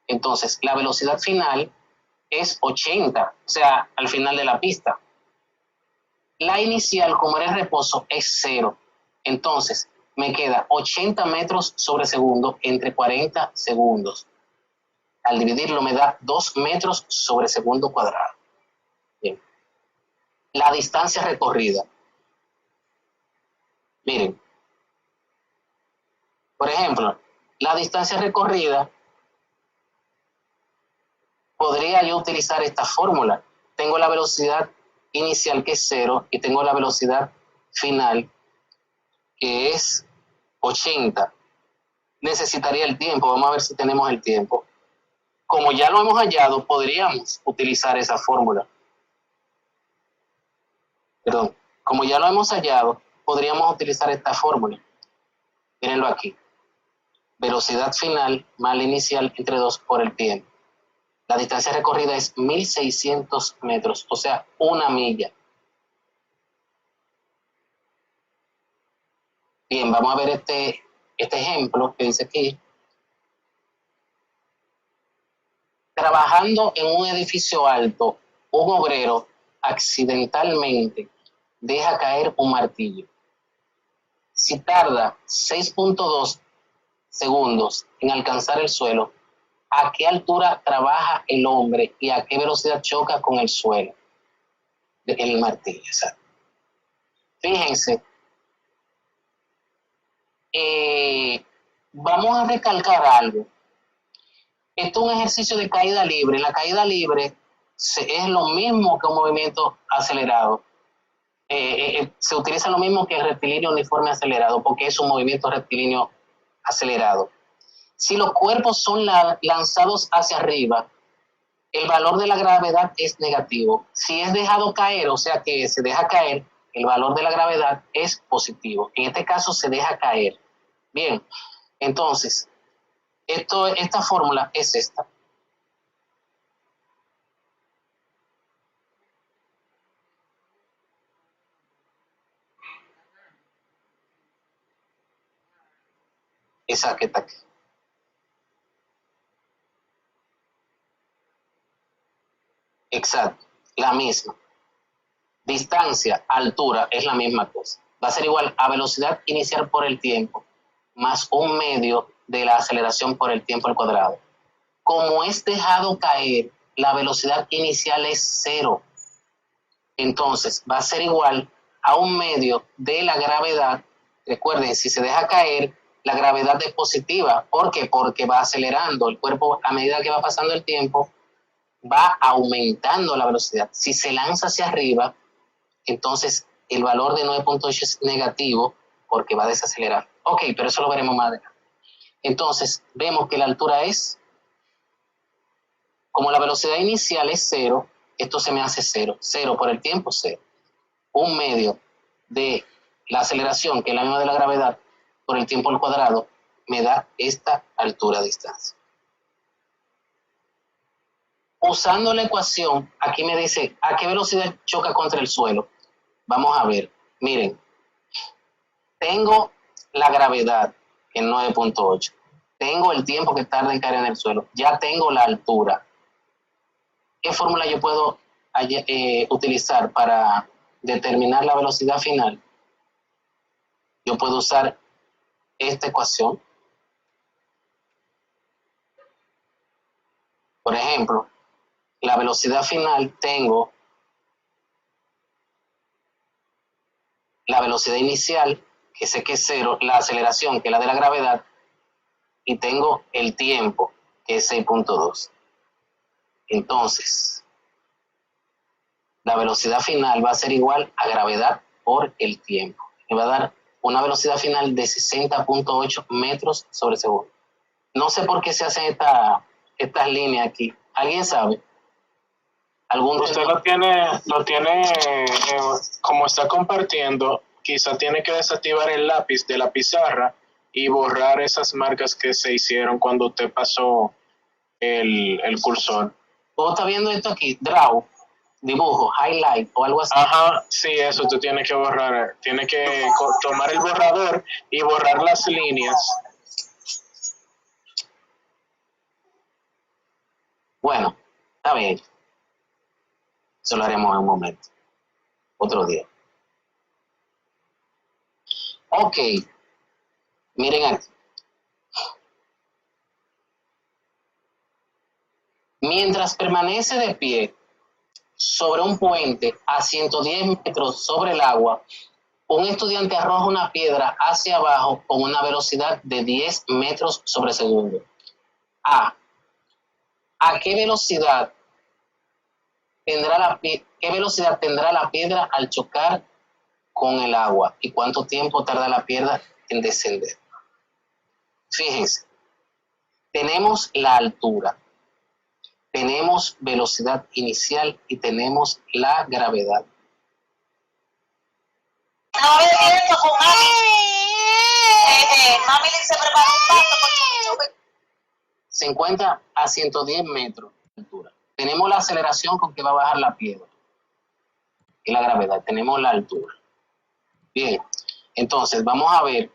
[SPEAKER 1] Entonces, la velocidad final es 80, o sea, al final de la pista. La inicial, como era el reposo, es 0. Entonces, me queda 80 metros sobre segundo entre 40 segundos. Al dividirlo me da 2 metros sobre segundo cuadrado. Bien. La distancia recorrida. Miren, por ejemplo, la distancia recorrida, podría yo utilizar esta fórmula. Tengo la velocidad inicial que es 0 y tengo la velocidad final que es 80. Necesitaría el tiempo, vamos a ver si tenemos el tiempo. Como ya lo hemos hallado, podríamos utilizar esa fórmula. Perdón, como ya lo hemos hallado, podríamos utilizar esta fórmula. Mírenlo aquí. Velocidad final más la inicial entre 2 por el tiempo. La distancia recorrida es 1.600 metros, o sea, 1 milla. Bien, vamos a ver este ejemplo que dice aquí. Trabajando en un edificio alto, un obrero accidentalmente deja caer un martillo. Si tarda 6.2 segundos en alcanzar el suelo, ¿a qué altura trabaja el hombre y a qué velocidad choca con el suelo? El martillo, exacto. Fíjense, vamos a recalcar algo. Esto es un ejercicio de caída libre. La caída libre es lo mismo que un movimiento acelerado. Se utiliza lo mismo que el rectilíneo uniforme acelerado, porque es un movimiento rectilíneo acelerado. Si los cuerpos son lanzados hacia arriba, el valor de la gravedad es negativo. Si es dejado caer, o sea que se deja caer, el valor de la gravedad es positivo. En este caso se deja caer. Bien, entonces, Esta fórmula es esta. Esa que está aquí. Exacto, la misma. Distancia, altura, es la misma cosa. Va a ser igual a velocidad inicial por el tiempo, más un medio de la aceleración por el tiempo al cuadrado. Como es dejado caer, la velocidad inicial es 0. Entonces, va a ser igual a un medio de la gravedad. Recuerden, si se deja caer, la gravedad es positiva. ¿Por qué? Porque va acelerando. El cuerpo, a medida que va pasando el tiempo, va aumentando la velocidad. Si se lanza hacia arriba, entonces el valor de 9.8 es negativo porque va a desacelerar. Ok, pero eso lo veremos más adelante. Entonces, vemos que la altura es, como la velocidad inicial es 0, esto se me hace 0. 0 por el tiempo, 0. Un medio de la aceleración, que es la misma de la gravedad, por el tiempo al cuadrado, me da esta altura a distancia. Usando la ecuación, aquí me dice a qué velocidad choca contra el suelo. Vamos a ver, miren, tengo la gravedad en 9.8, tengo el tiempo que tarda en caer en el suelo, ya tengo la altura. ¿Qué fórmula yo puedo utilizar para determinar la velocidad final? Yo puedo usar esta ecuación. Por ejemplo, la velocidad final, tengo la velocidad inicial, que sé que es 0, la aceleración, que es la de la gravedad, y tengo el tiempo, que es 6.2. Entonces, la velocidad final va a ser igual a gravedad por el tiempo. Me va a dar una velocidad final de 60.8 metros sobre segundo. No sé por qué se hacen estas líneas aquí. ¿Alguien sabe?
[SPEAKER 5] Usted lo tiene como está compartiendo, quizá tiene que desactivar el lápiz de la pizarra y borrar esas marcas que se hicieron cuando usted pasó el cursor.
[SPEAKER 1] ¿Tú estás viendo esto aquí? Draw, dibujo, highlight o algo así.
[SPEAKER 5] Ajá, sí, eso tú tienes que borrar. Tienes que tomar el borrador y borrar las líneas.
[SPEAKER 1] Bueno, está bien. Eso lo haremos en un momento. Otro día. Ok. Miren aquí. Mientras permanece de pie sobre un puente a 110 metros sobre el agua, un estudiante arroja una piedra hacia abajo con una velocidad de 10 metros sobre segundo. ¿A qué velocidad tendrá la piedra al chocar con el agua? ¿Y cuánto tiempo tarda la piedra en descender? Fíjense, tenemos la altura, tenemos velocidad inicial y tenemos la gravedad.
[SPEAKER 6] Estaba bebiendo con mami. Mami le se preparó un pasto porque
[SPEAKER 1] Se encuentra a 110 metros de altura. Tenemos la aceleración con que va a bajar la piedra y la gravedad. Tenemos la altura. Bien, entonces vamos a ver.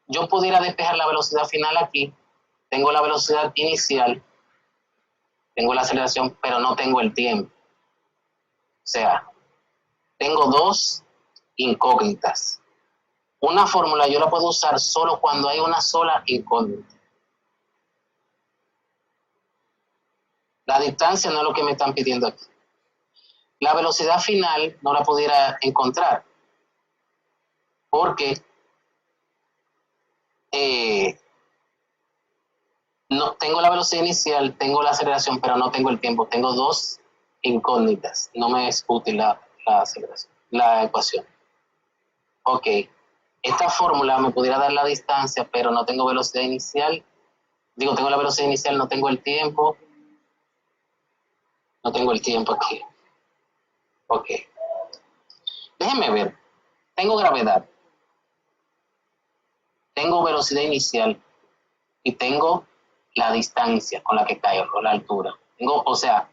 [SPEAKER 1] Yo pudiera despejar la velocidad final aquí. Tengo la velocidad inicial, tengo la aceleración, pero no tengo el tiempo. O sea, tengo dos incógnitas. Una fórmula yo la puedo usar solo cuando hay una sola incógnita. La distancia no es lo que me están pidiendo aquí. La velocidad final no la pudiera encontrar porque no tengo la velocidad inicial, tengo la aceleración, pero no tengo el tiempo. Tengo dos incógnitas. No me es útil la aceleración, la ecuación. Ok, esta fórmula me pudiera dar la distancia, pero no tengo velocidad inicial. Tengo la velocidad inicial, no tengo el tiempo. No tengo el tiempo aquí. Ok. Déjenme ver. Tengo gravedad. Tengo velocidad inicial. Y tengo la distancia con la que caigo, la altura. Tengo, o sea,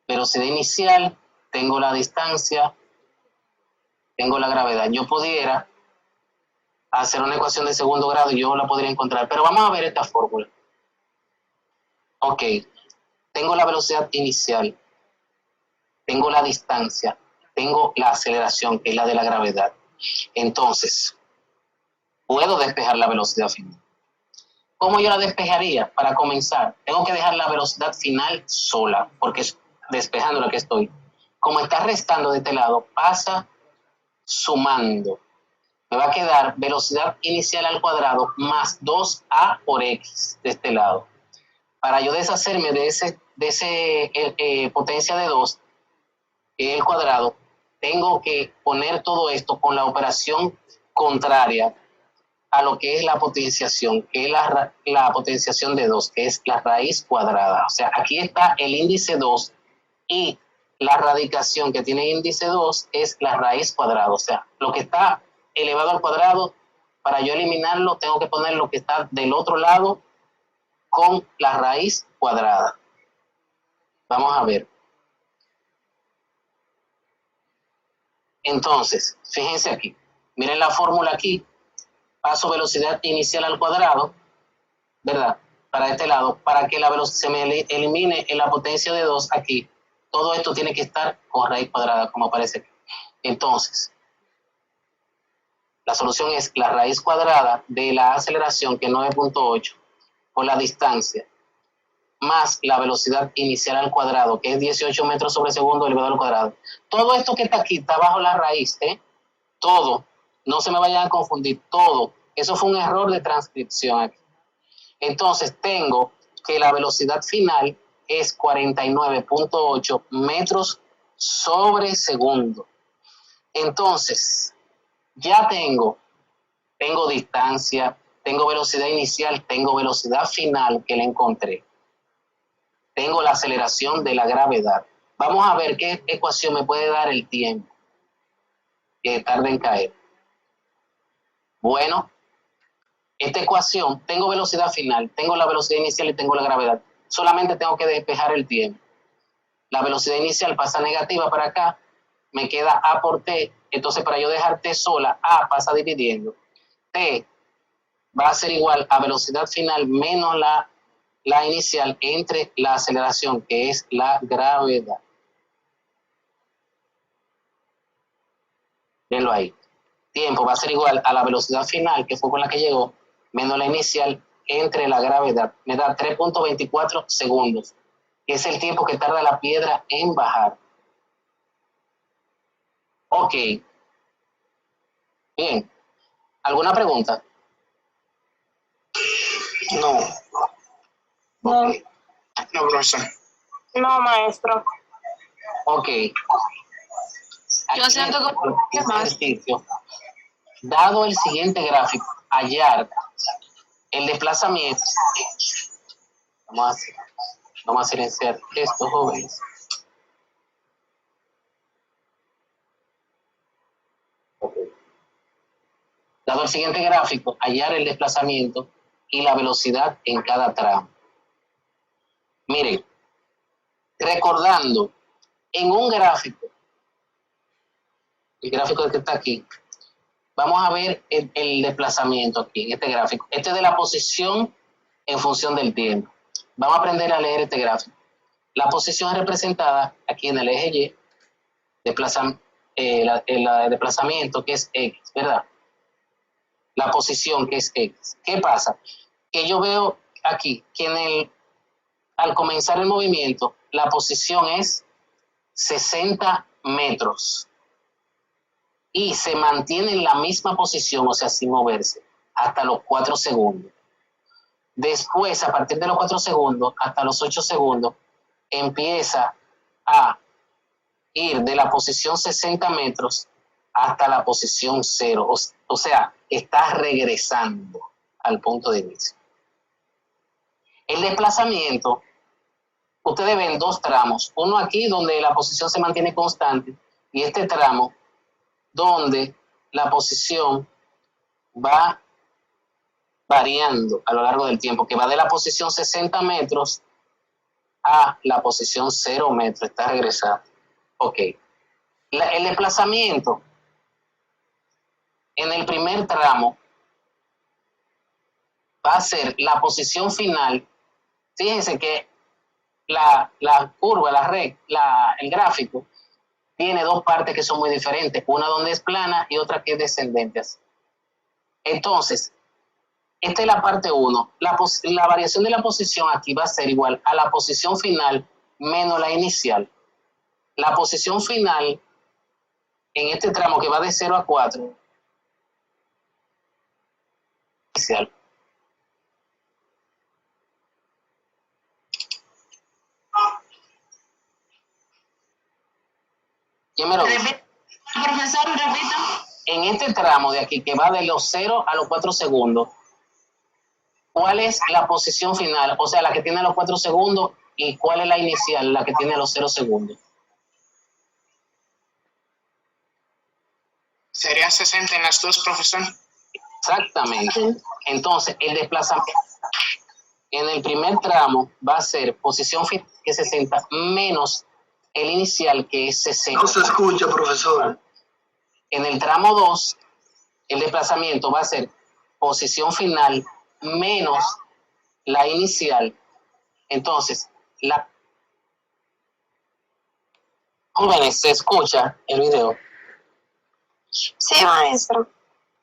[SPEAKER 1] velocidad inicial, tengo la distancia, tengo la gravedad. Yo pudiera hacer una ecuación de segundo grado y yo la podría encontrar, pero vamos a ver esta fórmula. Ok, tengo la velocidad inicial, tengo la distancia, tengo la aceleración, que es la de la gravedad. Entonces, puedo despejar la velocidad final. ¿Cómo yo la despejaría? Para comenzar, tengo que dejar la velocidad final sola, porque es despejando la que estoy. Como está restando de este lado, pasa sumando. Me va a quedar velocidad inicial al cuadrado más 2a por x de este lado. Para yo deshacerme de ese potencia de 2, que es el cuadrado, tengo que poner todo esto con la operación contraria a lo que es la potenciación, que es la potenciación de 2, que es la raíz cuadrada. O sea, aquí está el índice 2 y la radicación que tiene índice 2 es la raíz cuadrada. O sea, lo que está elevado al cuadrado, para yo eliminarlo, tengo que poner lo que está del otro lado con la raíz cuadrada. Vamos a ver. Entonces, fíjense aquí. Miren la fórmula aquí. Paso velocidad inicial al cuadrado, ¿verdad? Para este lado, para que la velocidad se me elimine en la potencia de 2 aquí. Todo esto tiene que estar con raíz cuadrada, como aparece aquí. Entonces, la solución es la raíz cuadrada de la aceleración, que es 9.8, por la distancia, más la velocidad inicial al cuadrado, que es 18 metros sobre segundo elevado al cuadrado. Todo esto que está aquí está bajo la raíz, ¿eh? Todo. No se me vayan a confundir, todo. Eso fue un error de transcripción aquí. Entonces tengo que la velocidad final es 49.8 metros sobre segundo. Entonces, ya tengo distancia, tengo velocidad inicial, tengo velocidad final que la encontré. Tengo la aceleración de la gravedad. Vamos a ver qué ecuación me puede dar el tiempo que tarda en caer. Bueno, esta ecuación, tengo velocidad final, tengo la velocidad inicial y tengo la gravedad. Solamente tengo que despejar el tiempo. La velocidad inicial pasa negativa para acá, me queda A por T, entonces para yo dejar T sola, A pasa dividiendo. T va a ser igual a velocidad final menos la inicial entre la aceleración, que es la gravedad. Venlo ahí. Tiempo va a ser igual a la velocidad final, que fue con la que llegó, menos la inicial entre la gravedad. Me da 3.24 segundos, que es el tiempo que tarda la piedra en bajar. Ok. Bien. ¿Alguna pregunta?
[SPEAKER 5] No.
[SPEAKER 2] No.
[SPEAKER 1] Okay.
[SPEAKER 5] No, profesor.
[SPEAKER 2] No, maestro.
[SPEAKER 1] Ok.
[SPEAKER 2] Yo siento que más.
[SPEAKER 1] Ejercicio. Dado el siguiente gráfico, hallar el desplazamiento. Vamos a silenciar esto, jóvenes. Okay. Dado el siguiente gráfico, hallar el desplazamiento y la velocidad en cada tramo. Miren, recordando, en un gráfico, el gráfico que está aquí, vamos a ver el desplazamiento aquí, en este gráfico. Este es de la posición en función del tiempo. Vamos a aprender a leer este gráfico. La posición es representada aquí en el eje Y, el desplazamiento que es X, ¿verdad? La posición que es X. ¿Qué pasa? Que yo veo aquí que al comenzar el movimiento, la posición es 60 metros y se mantiene en la misma posición, o sea, sin moverse, hasta los 4 segundos. Después, a partir de los 4 segundos hasta los 8 segundos, empieza a ir de la posición 60 metros hasta la posición 0. O sea, está regresando al punto de inicio. El desplazamiento, ustedes ven dos tramos. Uno aquí donde la posición se mantiene constante y este tramo donde la posición va variando a lo largo del tiempo, que va de la posición 60 metros a la posición 0 metros, está regresando. Ok. El desplazamiento en el primer tramo va a ser la posición final. Fíjense que la curva, el gráfico, tiene dos partes que son muy diferentes, una donde es plana y otra que es descendente. Entonces, esta es la parte 1. La variación de la posición aquí va a ser igual a la posición final menos la inicial. La posición final en este tramo que va de 0 a 4 inicial. ¿Quién me lo dice?
[SPEAKER 2] Profesor, repita.
[SPEAKER 1] En este tramo de aquí que va de los 0 a los 4 segundos, ¿cuál es la posición final? O sea, la que tiene los 4 segundos, y ¿cuál es la inicial? La que tiene los 0 segundos.
[SPEAKER 5] Sería 60 en las dos, profesor.
[SPEAKER 1] Exactamente. Entonces, el desplazamiento en el primer tramo va a ser posición final que es 60 menos el inicial que es 60.
[SPEAKER 3] No se escucha, profesor.
[SPEAKER 1] En el tramo 2, el desplazamiento va a ser posición final menos la inicial. Entonces, jóvenes, ¿se escucha el video?
[SPEAKER 2] Sí, maestro.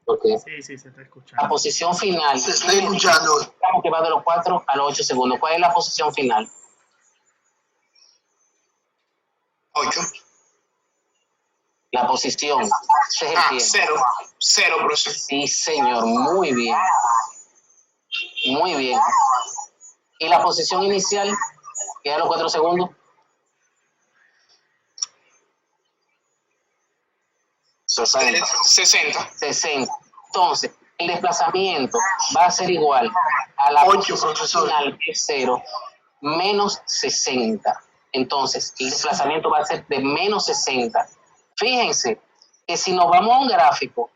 [SPEAKER 1] Okay.
[SPEAKER 4] Sí, sí, se está escuchando.
[SPEAKER 1] La posición final.
[SPEAKER 3] Se está escuchando.
[SPEAKER 1] Que va de los 4 a los 8 segundos. ¿Cuál es la posición final?
[SPEAKER 5] 8.
[SPEAKER 1] La posición. Ese es el tiempo.
[SPEAKER 5] 0. 0, profesor.
[SPEAKER 1] Sí, señor. Muy bien. Muy bien. ¿Y la posición inicial? Que es a los 4 segundos.
[SPEAKER 5] 60.
[SPEAKER 1] Entonces, el desplazamiento va a ser igual a la
[SPEAKER 3] 8,
[SPEAKER 1] posición
[SPEAKER 3] profesor.
[SPEAKER 1] final, que es 0, menos 60. Entonces, el desplazamiento va a ser de menos 60. Fíjense que si nos vamos a un gráfico,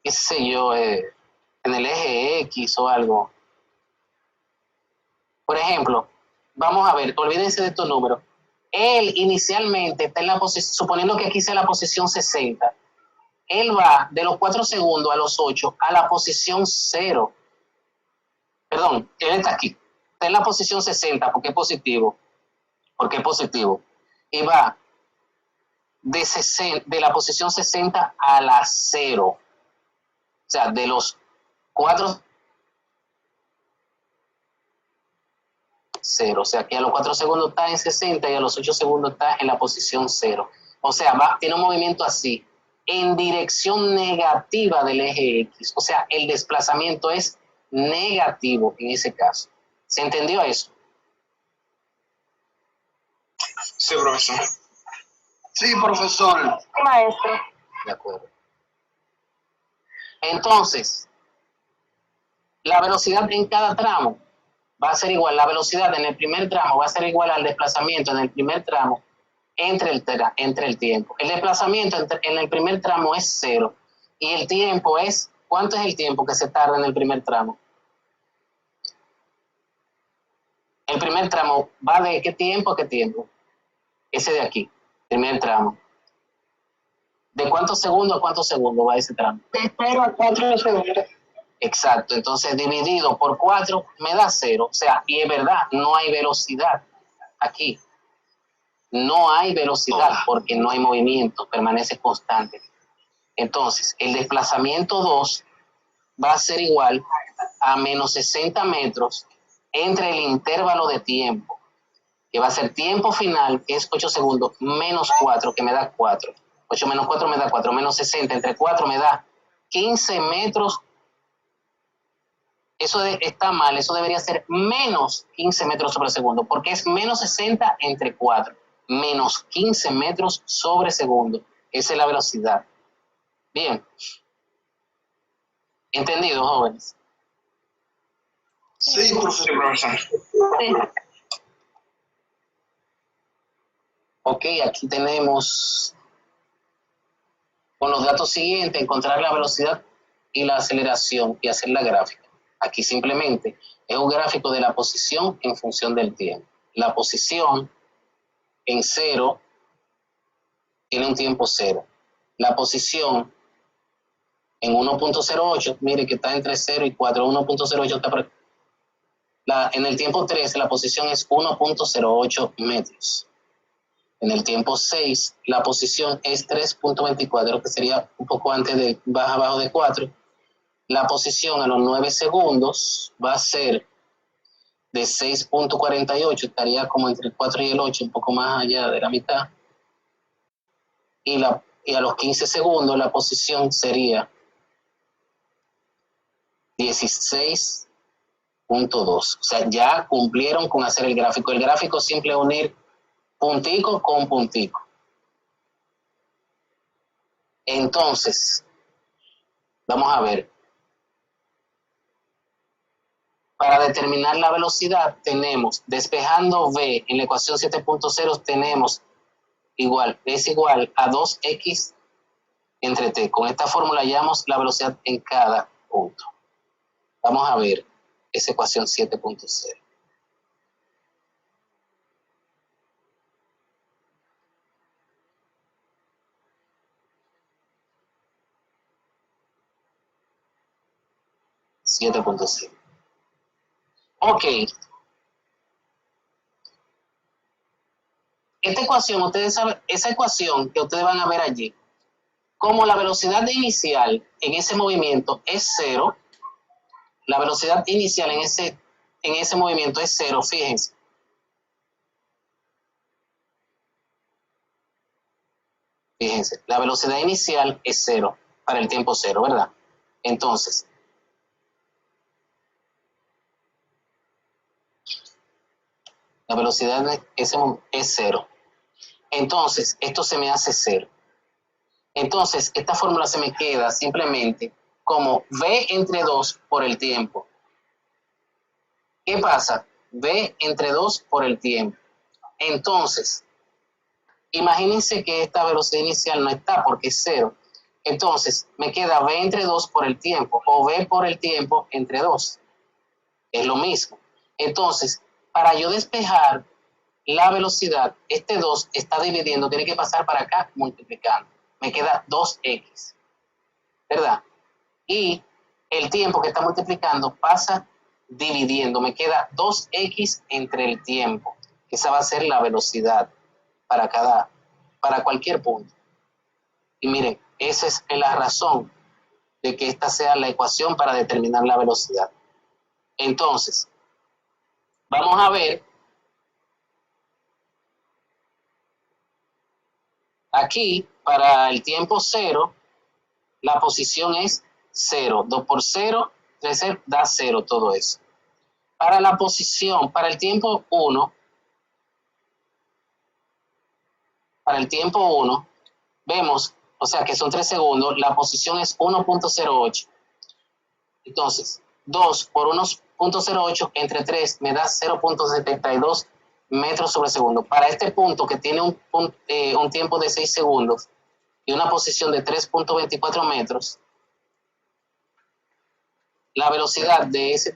[SPEAKER 1] qué sé yo, en el eje X o algo. Por ejemplo, vamos a ver, olvídense de estos números. Él inicialmente está en la posición, suponiendo que aquí sea la posición 60, él va de los 4 segundos a los 8 a la posición 0. Perdón, él está aquí. Está en la posición 60 porque es positivo. Y va de la posición 60 a la 0. O sea, de los 4 0. O sea, que a los 4 segundos está en 60 y a los 8 segundos está en la posición 0. O sea, tiene un movimiento así, en dirección negativa del eje X. O sea, el desplazamiento es negativo en ese caso. ¿Se entendió eso?
[SPEAKER 5] Sí, profesor.
[SPEAKER 3] Sí, profesor.
[SPEAKER 2] Sí, maestro.
[SPEAKER 1] De acuerdo. Entonces, la velocidad en cada tramo va a ser igual. La velocidad en el primer tramo va a ser igual al desplazamiento en el primer tramo entre el tiempo. El desplazamiento en el primer tramo es 0. Y el tiempo es, ¿cuánto es el tiempo que se tarda en el primer tramo? El primer tramo va de ¿qué tiempo a qué tiempo? Ese de aquí, primer tramo. ¿De cuántos segundos a cuántos segundos va ese tramo?
[SPEAKER 2] De 0 a 4 segundos.
[SPEAKER 1] Exacto, entonces dividido por 4 me da 0. O sea, y es verdad, no hay velocidad aquí. No hay velocidad porque no hay movimiento, permanece constante. Entonces, el desplazamiento 2 va a ser igual a menos 60 metros entre el intervalo de tiempo, que va a ser tiempo final, que es 8 segundos, menos 4, que me da 4. 8 menos 4 me da 4, menos 60 entre 4 me da 15 metros. Eso está mal, eso debería ser menos 15 metros sobre segundo, porque es menos 60 entre 4, menos 15 metros sobre segundo. Esa es la velocidad. Bien. ¿Entendido, jóvenes?
[SPEAKER 3] Sí, profesor.
[SPEAKER 2] Sí.
[SPEAKER 1] Ok, aquí tenemos, con los datos siguientes, encontrar la velocidad y la aceleración y hacer la gráfica. Aquí simplemente es un gráfico de la posición en función del tiempo. La posición en 0 tiene un tiempo 0. La posición en 1.08, mire que está entre 0 y 4, 1.08 está por... en el tiempo 3 la posición es 1.08 metros. En el tiempo 6 la posición es 3.24, que sería un poco antes de abajo de 4. La posición a los 9 segundos va a ser de 6.48, estaría como entre el 4 y el 8, un poco más allá de la mitad. Y a los 15 segundos la posición sería 16.2. O sea, ya cumplieron con hacer el gráfico. El gráfico simple es unir puntico con puntico. Entonces, vamos a ver. Para determinar la velocidad tenemos, despejando V en la ecuación 7.0, tenemos es igual a 2x entre t. Con esta fórmula hallamos la velocidad en cada punto. Vamos a ver esa ecuación 7.0. Ok. Esta ecuación, ustedes saben, esa ecuación que ustedes van a ver allí, como la velocidad inicial en ese movimiento es 0, la velocidad inicial en ese movimiento es 0, fíjense. Fíjense, la velocidad inicial es 0 para el tiempo 0, ¿verdad? Entonces, la velocidad es 0. Entonces, esto se me hace 0. Entonces, esta fórmula se me queda simplemente como V entre 2 por el tiempo. ¿Qué pasa? V entre 2 por el tiempo. Entonces, imagínense que esta velocidad inicial no está porque es 0. Entonces, me queda V entre 2 por el tiempo o V por el tiempo entre 2. Es lo mismo. Entonces, para yo despejar la velocidad, este 2 está dividiendo, tiene que pasar para acá multiplicando. Me queda 2x, ¿verdad? Y el tiempo que está multiplicando pasa dividiendo. Me queda 2x entre el tiempo. Esa va a ser la velocidad para cualquier punto. Y miren, esa es la razón de que esta sea la ecuación para determinar la velocidad. Entonces, vamos a ver aquí, para el tiempo 0, la posición es 0. 2 por 0, 3 da 0 todo eso. Para la posición, para el tiempo 1, vemos, o sea que son 3 segundos, la posición es 1.08. Entonces, 2 por 1.08 entre 3 me da 0.72 metros sobre segundo. Para este punto que tiene un tiempo de 6 segundos y una posición de 3.24 metros, la velocidad de ese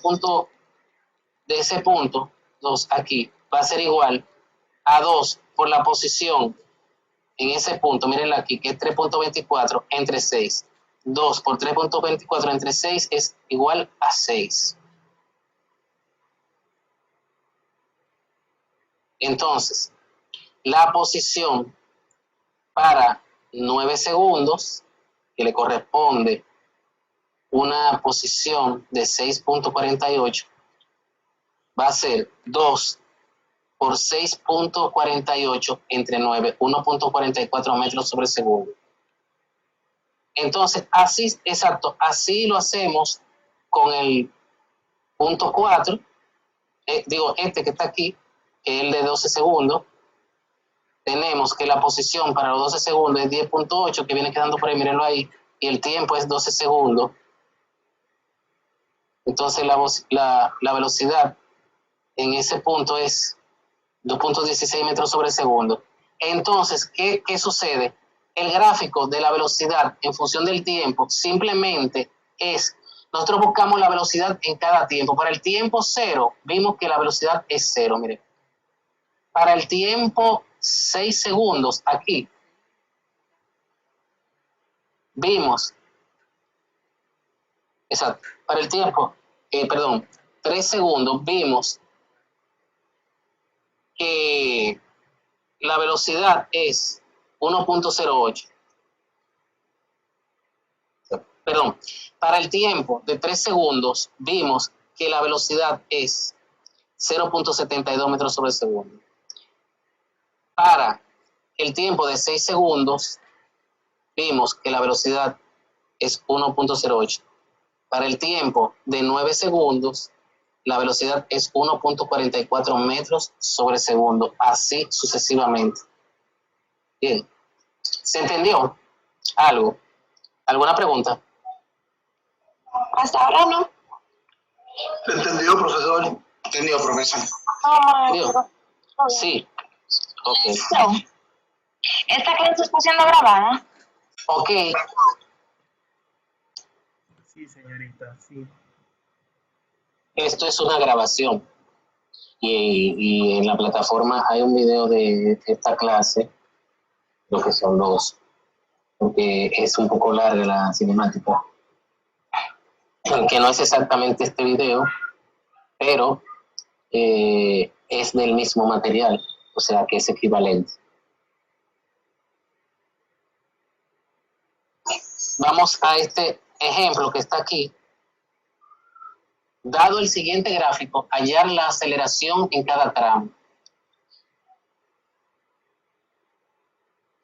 [SPEAKER 1] punto 2 aquí va a ser igual a 2 por la posición en ese punto, mírenla aquí, que es 3.24 entre 6. 2 por 3.24 entre 6 es igual a 6. Entonces, la posición para 9 segundos, que le corresponde una posición de 6.48, va a ser 2 por 6.48 entre 9, 1.44 metros sobre segundo. Entonces, así lo hacemos con el punto 4, este que está aquí, que es el de 12 segundos. Tenemos que la posición para los 12 segundos es 10.8, que viene quedando por ahí, mírenlo ahí, y el tiempo es 12 segundos. Entonces, la velocidad en ese punto es 2.16 metros sobre segundo. Entonces, ¿qué sucede? el gráfico de la velocidad en función del tiempo simplemente es, nosotros buscamos la velocidad en cada tiempo. Para el tiempo 0, vimos que la velocidad es 0, mire. Para el tiempo 6 segundos, aquí, vimos, exacto, para el tiempo, 3 segundos, vimos que la velocidad es 1.08. Perdón, para el tiempo de 3 segundos, vimos que la velocidad es 0.72 metros sobre segundo. Para el tiempo de 6 segundos, vimos que la velocidad es 1.08. Para el tiempo de 9 segundos, la velocidad es 1.44 metros sobre segundo, así sucesivamente. Bien, ¿se entendió algo? ¿Alguna pregunta?
[SPEAKER 2] Hasta ahora no.
[SPEAKER 3] ¿Se entendió, profesor?
[SPEAKER 5] Entendido, profesor.
[SPEAKER 1] ¿Entendió? Sí. Ok.
[SPEAKER 2] Esta clase está siendo grabada.
[SPEAKER 1] Ok.
[SPEAKER 4] Sí, señorita, sí.
[SPEAKER 1] Esto es una grabación. Y en la plataforma hay un video de esta clase, lo que son dos, porque es un poco larga la cinemática, que no es exactamente este video, pero es del mismo material, o sea que es equivalente. Vamos a este ejemplo que está aquí. Dado el siguiente gráfico, hallar la aceleración en cada tramo.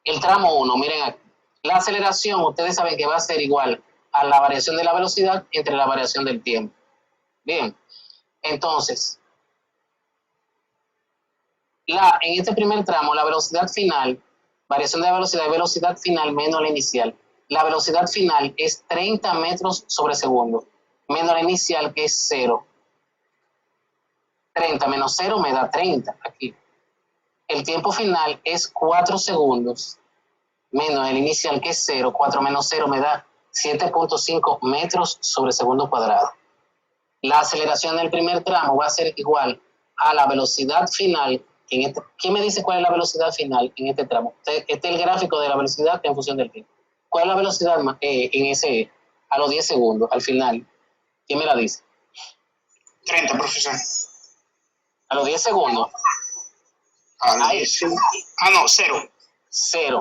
[SPEAKER 1] El tramo 1, miren aquí. La aceleración, ustedes saben que va a ser igual a la variación de la velocidad entre la variación del tiempo. Bien, entonces, en este primer tramo, la velocidad final, variación de la velocidad y velocidad final menos la inicial. La velocidad final es 30 metros sobre segundo, menos la inicial que es 0. 30 menos 0 me da 30 aquí. El tiempo final es 4 segundos, menos el inicial que es 0. 4 menos 0 me da 7.5 metros sobre segundo cuadrado. La aceleración del primer tramo va a ser igual a la velocidad final. ¿Quién me dice cuál es la velocidad final en este tramo? Este es el gráfico de la velocidad en función del tiempo. ¿Cuál es la velocidad a los 10 segundos, al final? ¿Quién me la dice?
[SPEAKER 5] 30, profesor.
[SPEAKER 1] A los 10 segundos.
[SPEAKER 5] No, 0.
[SPEAKER 1] 0.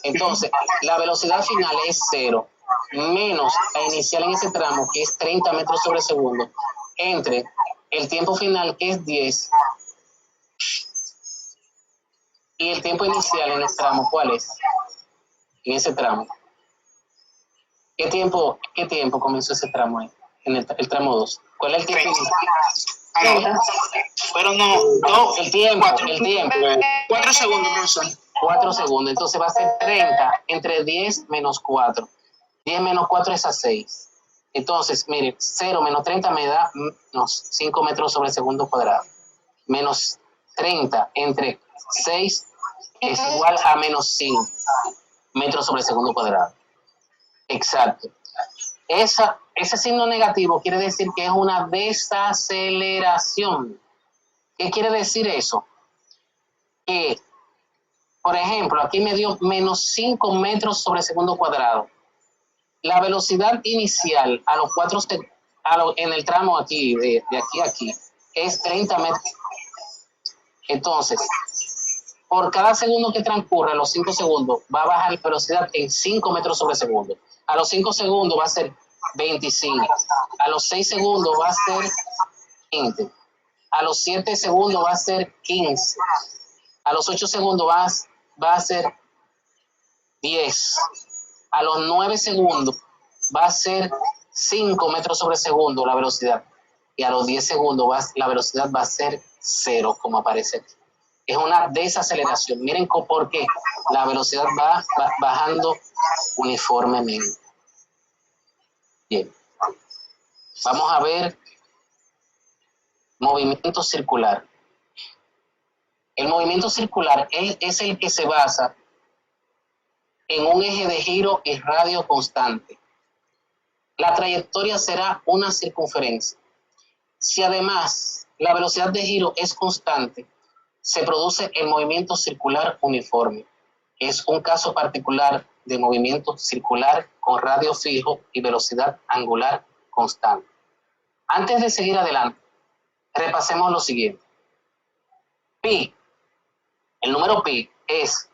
[SPEAKER 1] Entonces, la velocidad final es 0, menos la inicial en ese tramo, que es 30 metros sobre segundo, entre el tiempo final, que es 10, y el tiempo inicial en el tramo, ¿cuál es? En ese tramo. ¿Qué tiempo comenzó ese tramo ahí? En el tramo 2. ¿Cuál es el tiempo inicial?
[SPEAKER 5] Fueron no,
[SPEAKER 1] el tiempo.
[SPEAKER 5] 4 segundos, profesor.
[SPEAKER 1] 4 segundos. Entonces va a ser 30 entre 10 menos 4. 10 menos 4 es a 6. Entonces, mire, 0 menos 30 me da 5 metros sobre segundo cuadrado. Menos 30 entre 6 es igual a menos 5 metros sobre segundo cuadrado. Exacto. Ese signo negativo quiere decir que es una desaceleración. ¿Qué quiere decir eso? Que, por ejemplo, aquí me dio menos 5 metros sobre segundo cuadrado. La velocidad inicial a los 4 en el tramo aquí, de aquí a aquí, es 30 metros. Entonces, por cada segundo que transcurre, a los 5 segundos, va a bajar la velocidad en 5 metros sobre segundo. A los 5 segundos va a ser 25. A los 6 segundos va a ser 20. A los 7 segundos va a ser 15. A los 8 segundos va a ser 10. A los 9 segundos va a ser 5 metros sobre segundo la velocidad. Y a los 10 segundos la velocidad va a ser 0, como aparece aquí. Es una desaceleración. Miren por qué la velocidad va bajando uniformemente. Bien. Vamos a ver movimiento circular. El movimiento circular es el que se basa en un eje de giro y radio constante. La trayectoria será una circunferencia. Si además la velocidad de giro es constante, se produce el movimiento circular uniforme. Es un caso particular de movimiento circular con radio fijo y velocidad angular constante. Antes de seguir adelante, repasemos lo siguiente. Pi, el número pi es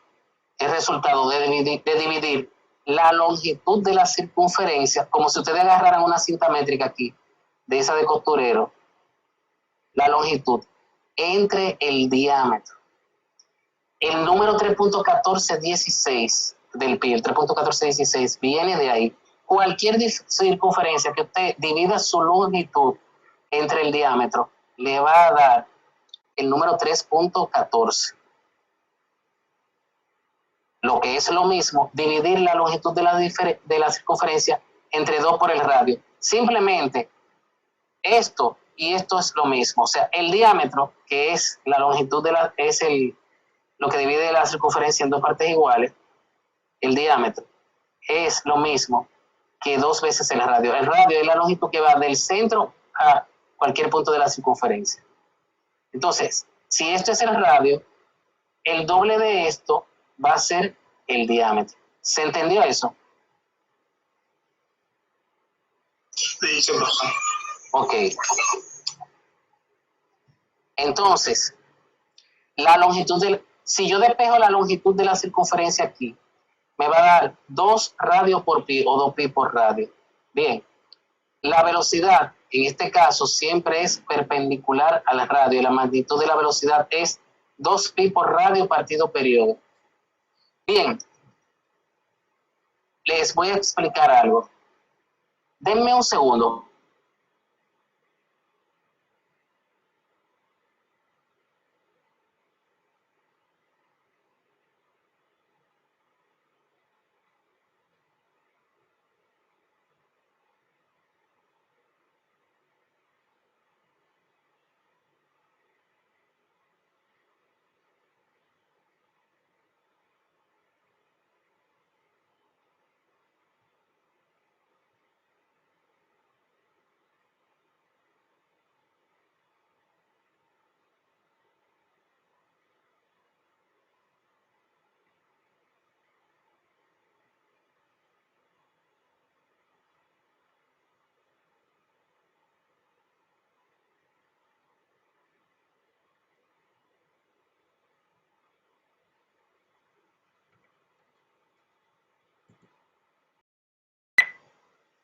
[SPEAKER 1] el resultado de dividir la longitud de la circunferencia, como si ustedes agarraran una cinta métrica aquí, de esa de costurero, la longitud, entre el diámetro. El número 3.1416 del pi, el 3.1416, viene de ahí. Cualquier circunferencia que usted divida su longitud entre el diámetro, le va a dar el número 3.14. Lo que es lo mismo, dividir la longitud de la circunferencia entre 2 por el radio. Simplemente esto y esto es lo mismo. O sea, el diámetro, que es la longitud lo que divide la circunferencia en 2 partes iguales, el diámetro es lo mismo que 2 veces el radio. El radio es la longitud que va del centro a cualquier punto de la circunferencia. Entonces, si esto es el radio, el doble de esto va a ser el diámetro. ¿Se entendió eso?
[SPEAKER 3] Sí, se pasa.
[SPEAKER 1] Ok. Entonces, la longitud si yo despejo la longitud de la circunferencia aquí, me va a dar 2 radio por pi o 2 pi por radio. Bien, la velocidad en este caso siempre es perpendicular a la radio y la magnitud de la velocidad es 2 pi por radio partido periodo. Bien, les voy a explicar algo. Denme un segundo.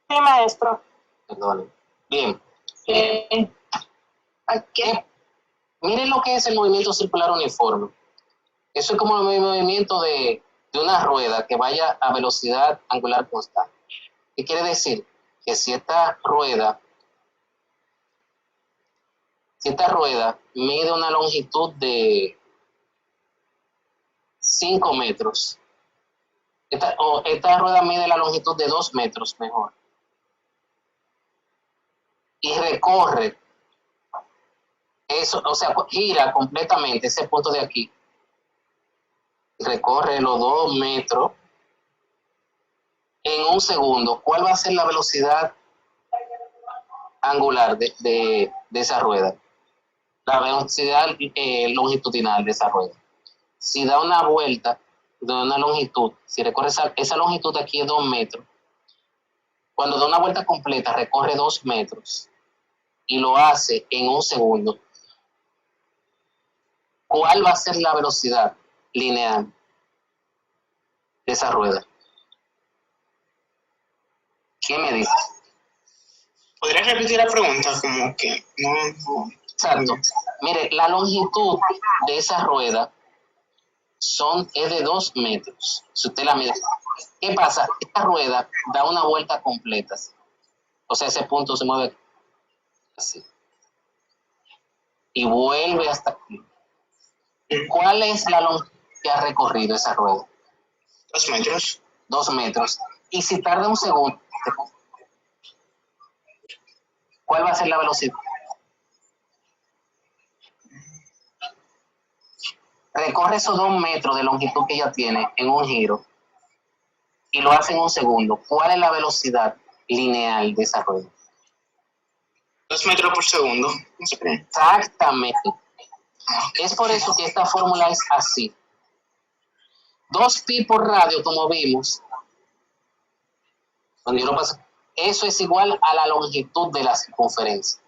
[SPEAKER 6] Sí, maestro.
[SPEAKER 1] Perdón. Bien.
[SPEAKER 6] Aquí.
[SPEAKER 1] Miren lo que es el movimiento circular uniforme. Eso es como el movimiento de una rueda que vaya a velocidad angular constante. ¿Qué quiere decir? Que si esta rueda mide una longitud de 5 metros, esta rueda mide la longitud de 2 metros mejor, y recorre eso, o sea, gira completamente ese punto de aquí, recorre los 2 metros en un segundo. ¿Cuál va a ser la velocidad angular de esa rueda? La velocidad longitudinal de esa rueda. Si da una vuelta de una longitud, si recorre esa longitud de aquí es 2 metros, cuando da una vuelta completa recorre 2 metros y lo hace en un segundo, ¿cuál va a ser la velocidad lineal de esa rueda? ¿Qué me dice?
[SPEAKER 7] ¿Podrías repetir la pregunta? Como que no.
[SPEAKER 1] Exacto. Mire, la longitud de esa rueda es de 2 metros. Si usted la mide. ¿Qué pasa? Esta rueda da una vuelta completa. O sea, ese punto se mueve así. Y vuelve hasta aquí. ¿Cuál es la longitud que ha recorrido esa rueda?
[SPEAKER 7] 2 metros.
[SPEAKER 1] 2 metros. Y si tarda un segundo, ¿cuál va a ser la velocidad? Recorre esos 2 metros de longitud que ella tiene en un giro. y lo hace en un segundo, ¿cuál es la velocidad lineal de esa rueda?
[SPEAKER 7] 2 metros por segundo.
[SPEAKER 1] Exactamente. Es por eso que esta fórmula es así. 2pi por radio, como vimos, eso es igual a la longitud de la circunferencia.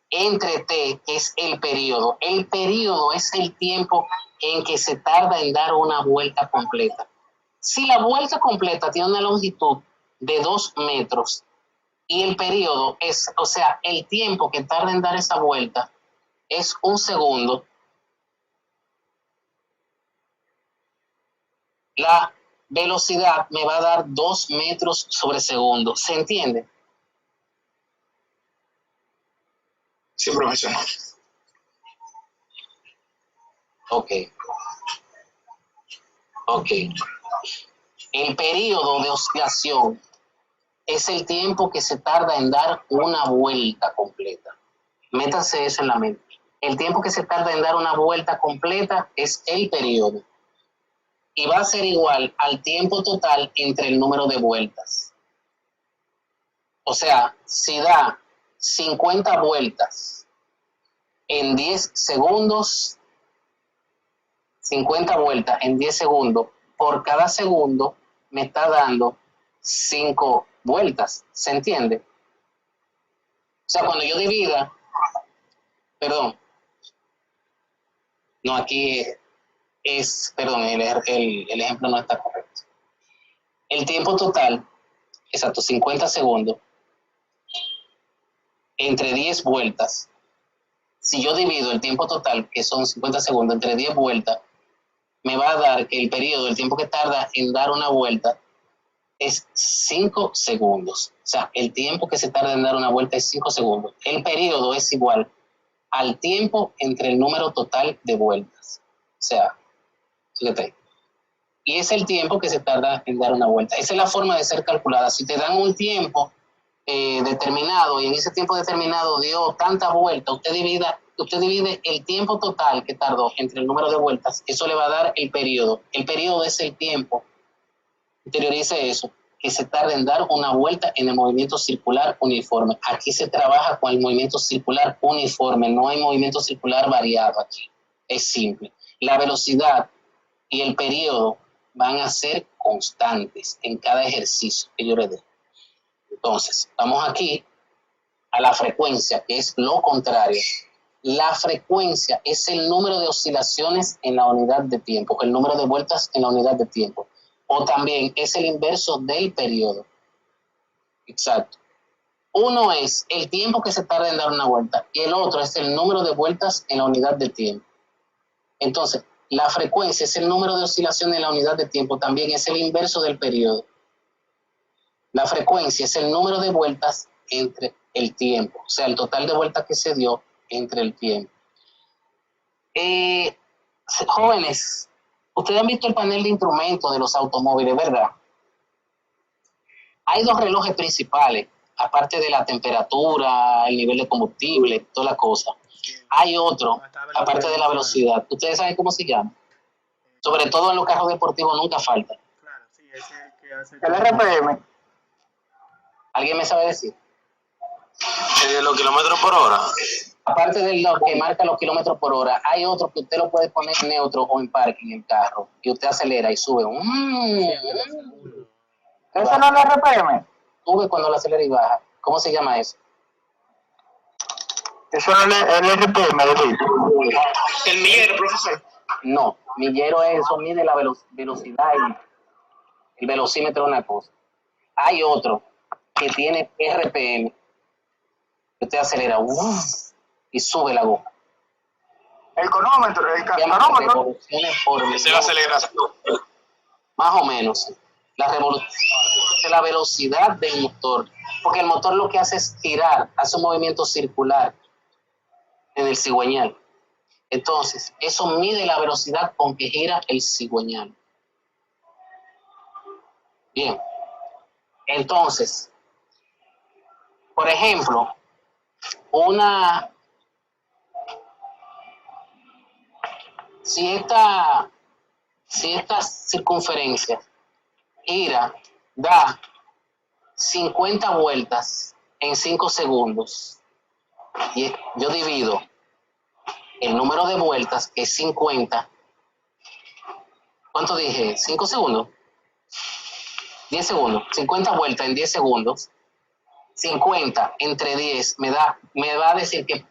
[SPEAKER 1] Entre t, que es el periodo. El periodo es el tiempo en que se tarda en dar una vuelta completa. Si la vuelta completa tiene una longitud de 2 metros y el periodo es, o sea, el tiempo que tarda en dar esa vuelta es 1 segundo, la velocidad me va a dar 2 metros sobre segundo. ¿Se entiende?
[SPEAKER 7] Sí, profesor.
[SPEAKER 1] Ok. El periodo de oscilación es el tiempo que se tarda en dar una vuelta completa. Métanse eso en la mente. El tiempo que se tarda en dar una vuelta completa es el periodo. Y va a ser igual al tiempo total entre el número de vueltas. O sea, si da 50 vueltas en 10 segundos, 50 vueltas en 10 segundos, por cada segundo me está dando 5 vueltas. ¿Se entiende? O sea, cuando yo divida, perdón, no, aquí perdón, el ejemplo no está correcto. El tiempo total, exacto, 50 segundos, entre 10 vueltas. Si yo divido el tiempo total, que son 50 segundos, entre 10 vueltas, me va a dar que el periodo, el tiempo que tarda en dar una vuelta, es 5 segundos. O sea, el tiempo que se tarda en dar una vuelta es 5 segundos. El periodo es igual al tiempo entre el número total de vueltas. O sea, fíjate. Y es el tiempo que se tarda en dar una vuelta. Esa es la forma de ser calculada. Si te dan un tiempo determinado y en ese tiempo determinado dio tanta vuelta, usted divide el tiempo total que tardó entre el número de vueltas, eso le va a dar el periodo. El periodo es el tiempo, interiorice eso, que se tarda en dar una vuelta en el movimiento circular uniforme. Aquí se trabaja con el movimiento circular uniforme, no hay movimiento circular variado aquí. Es simple. La velocidad y el periodo van a ser constantes en cada ejercicio que yo le dé. Entonces, vamos aquí a la frecuencia, que es lo contrario. La frecuencia es el número de oscilaciones en la unidad de tiempo, el número de vueltas en la unidad de tiempo. O también es el inverso del periodo. Exacto. Uno es el tiempo que se tarda en dar una vuelta y el otro es el número de vueltas en la unidad de tiempo. Entonces, la frecuencia es el número de oscilaciones en la unidad de tiempo, también es el inverso del periodo. La frecuencia es el número de vueltas entre el tiempo, o sea, el total de vueltas que se dio entre el tiempo. Jóvenes, ustedes han visto el panel de instrumentos de los automóviles, ¿verdad? Hay 2 relojes principales, aparte de la temperatura, el nivel de combustible, toda la cosa. Hay otro, aparte de la velocidad. ¿Ustedes saben cómo se llama? Sobre todo en los carros deportivos nunca falta.
[SPEAKER 4] Claro, sí, es el que hace...
[SPEAKER 3] El RPM.
[SPEAKER 1] ¿Alguien me sabe decir?
[SPEAKER 8] Los kilómetros por hora.
[SPEAKER 1] Aparte del que marca los kilómetros por hora, hay otro que usted lo puede poner en neutro o en parque en el carro, y usted acelera y sube.
[SPEAKER 3] ¿Eso no es el RPM?
[SPEAKER 1] Sube cuando lo acelera y baja. ¿Cómo se llama eso?
[SPEAKER 3] Eso no es el RPM,
[SPEAKER 7] El millero, profesor.
[SPEAKER 1] No, millero es eso, mide la velocidad y el velocímetro es una cosa. Hay otro que tiene RPM, que usted acelera y sube la goma.
[SPEAKER 3] El cronómetro, el
[SPEAKER 1] Llama
[SPEAKER 3] canómetro.
[SPEAKER 1] revoluciones por
[SPEAKER 7] Esa es la aceleración.
[SPEAKER 1] más o menos. La revolución es la velocidad del motor, porque el motor lo que hace es girar, hace un movimiento circular en el cigüeñal. Entonces, eso mide la velocidad con que gira el cigüeñal. Bien. Entonces, por ejemplo, si esta circunferencia gira da 50 vueltas en 5 segundos. Y yo divido el número de vueltas, que es 50. ¿Cuánto dije? ¿5 segundos? 10 segundos. 50 vueltas en 10 segundos. 50 entre 10 me va a decir que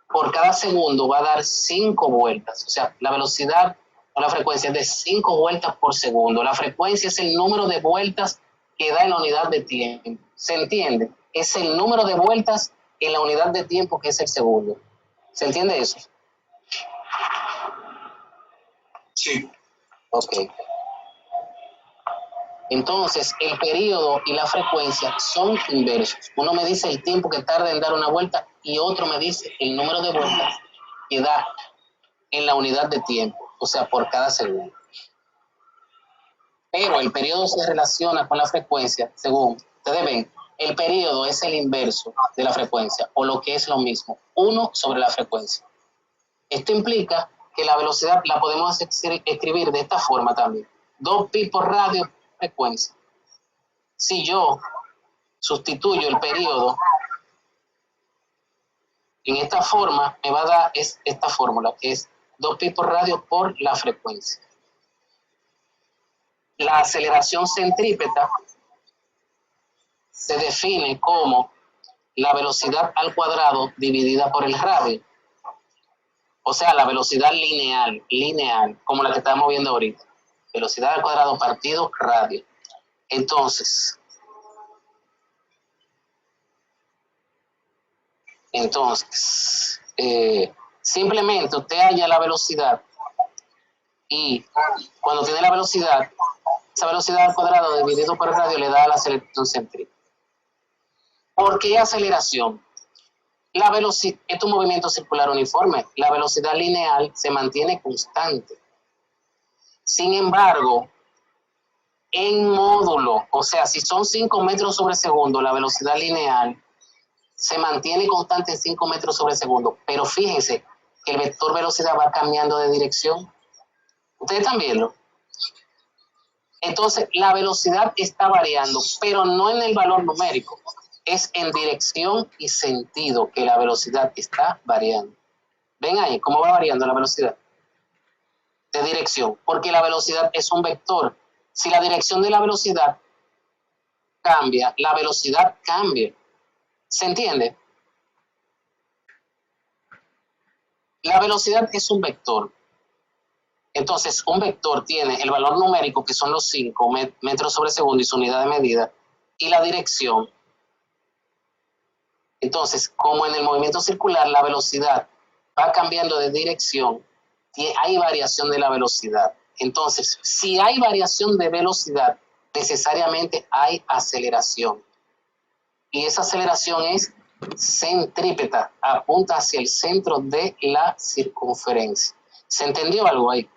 [SPEAKER 1] por cada segundo va a dar 5 vueltas. O sea, la velocidad o la frecuencia es de 5 vueltas por segundo. La frecuencia es el número de vueltas que da en la unidad de tiempo. ¿Se entiende? Es el número de vueltas en la unidad de tiempo, que es el segundo. ¿Se entiende eso?
[SPEAKER 7] Sí.
[SPEAKER 1] Ok. Entonces, el periodo y la frecuencia son inversos. Uno me dice el tiempo que tarda en dar una vuelta y otro me dice el número de vueltas que da en la unidad de tiempo, o sea, por cada segundo. Pero el periodo se relaciona con la frecuencia, según ustedes ven, el periodo es el inverso de la frecuencia, o lo que es lo mismo, 1 sobre la frecuencia. Esto implica que la velocidad la podemos escribir de esta forma también. 2pi por radio frecuencia. Si yo sustituyo el periodo en esta forma, me va a dar esta fórmula, que es 2pi por radio por la frecuencia. La aceleración centrípeta se define como la velocidad al cuadrado dividida por el radio. O sea, la velocidad lineal, como la que estamos viendo ahorita. Velocidad al cuadrado partido radio. Entonces, simplemente usted halla la velocidad y cuando tiene la velocidad, esa velocidad al cuadrado dividido por el radio le da la aceleración centrípeta. ¿Por qué aceleración? La velocidad es un movimiento circular uniforme. La velocidad lineal se mantiene constante. Sin embargo, en módulo, o sea, si son 5 metros sobre segundo, la velocidad lineal se mantiene constante en 5 metros sobre segundo. Pero fíjense que el vector velocidad va cambiando de dirección. ¿Ustedes están viendo? Entonces, la velocidad está variando, pero no en el valor numérico. Es en dirección y sentido que la velocidad está variando. ¿Ven ahí cómo va variando la velocidad? De dirección, porque la velocidad es un vector. Si la dirección de la velocidad cambia, la velocidad cambia. ¿Se entiende? La velocidad es un vector. Entonces, un vector tiene el valor numérico, que son los 5 metros sobre segundo y su unidad de medida, y la dirección. Entonces, como en el movimiento circular la velocidad va cambiando de dirección, hay variación de la velocidad. Entonces, si hay variación de velocidad, necesariamente hay aceleración. Y esa aceleración es centrípeta, apunta hacia el centro de la circunferencia. ¿Se entendió algo ahí?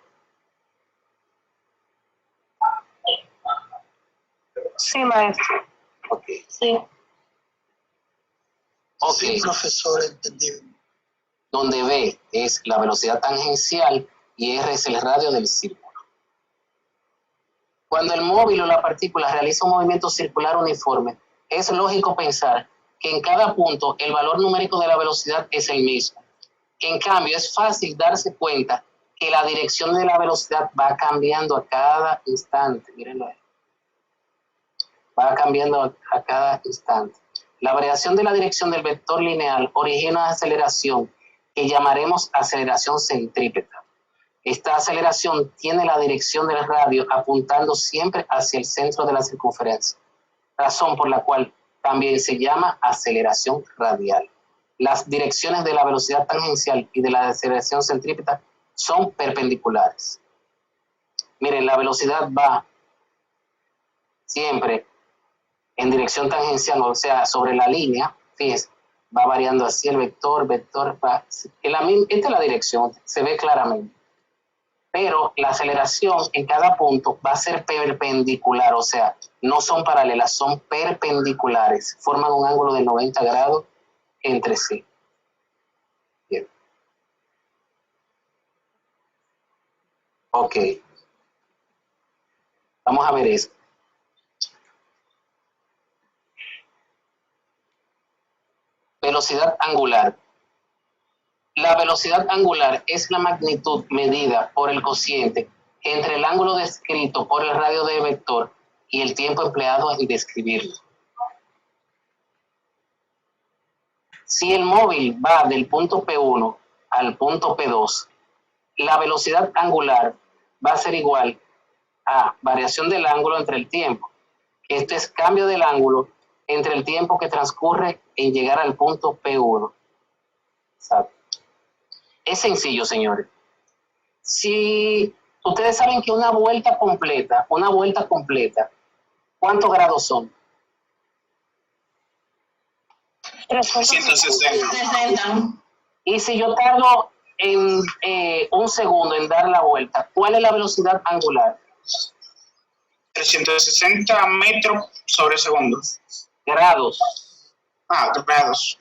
[SPEAKER 2] Sí, maestro.
[SPEAKER 1] Ok.
[SPEAKER 2] Sí.
[SPEAKER 1] Ok.
[SPEAKER 7] Sí, profesor, entendí.
[SPEAKER 1] Donde V es la velocidad tangencial y R es el radio del círculo. Cuando el móvil o la partícula realiza un movimiento circular uniforme, es lógico pensar que en cada punto el valor numérico de la velocidad es el mismo. En cambio, es fácil darse cuenta que la dirección de la velocidad va cambiando a cada instante. Mírenlo ahí. Va cambiando a cada instante. La variación de la dirección del vector lineal origina una aceleración que llamaremos aceleración centrípeta. Esta aceleración tiene la dirección del radio apuntando siempre hacia el centro de la circunferencia, razón por la cual también se llama aceleración radial. Las direcciones de la velocidad tangencial y de la aceleración centrípeta son perpendiculares. Miren, la velocidad va siempre en dirección tangencial, o sea, sobre la línea, fíjense, va variando así el vector, va, esta es la dirección, se ve claramente. Pero la aceleración en cada punto va a ser perpendicular, o sea, no son paralelas, son perpendiculares, forman un ángulo de 90 grados entre sí. Bien. Ok. Vamos a ver esto. velocidad angular. La velocidad angular es la magnitud medida por el cociente entre el ángulo descrito por el radio de vector y el tiempo empleado en describirlo. Si el móvil va del punto P1 al punto P2, la velocidad angular va a ser igual a variación del ángulo entre el tiempo. Esto es cambio del ángulo entre el tiempo que transcurre en llegar al punto P1. ¿Sabe? Es sencillo, señores. Si ustedes saben que una vuelta completa, ¿cuántos grados son?
[SPEAKER 2] 160.
[SPEAKER 1] Y si yo tardo en un segundo en dar la vuelta, ¿cuál es la velocidad angular?
[SPEAKER 7] 360 metros sobre segundo.
[SPEAKER 1] Grados.
[SPEAKER 7] Grados.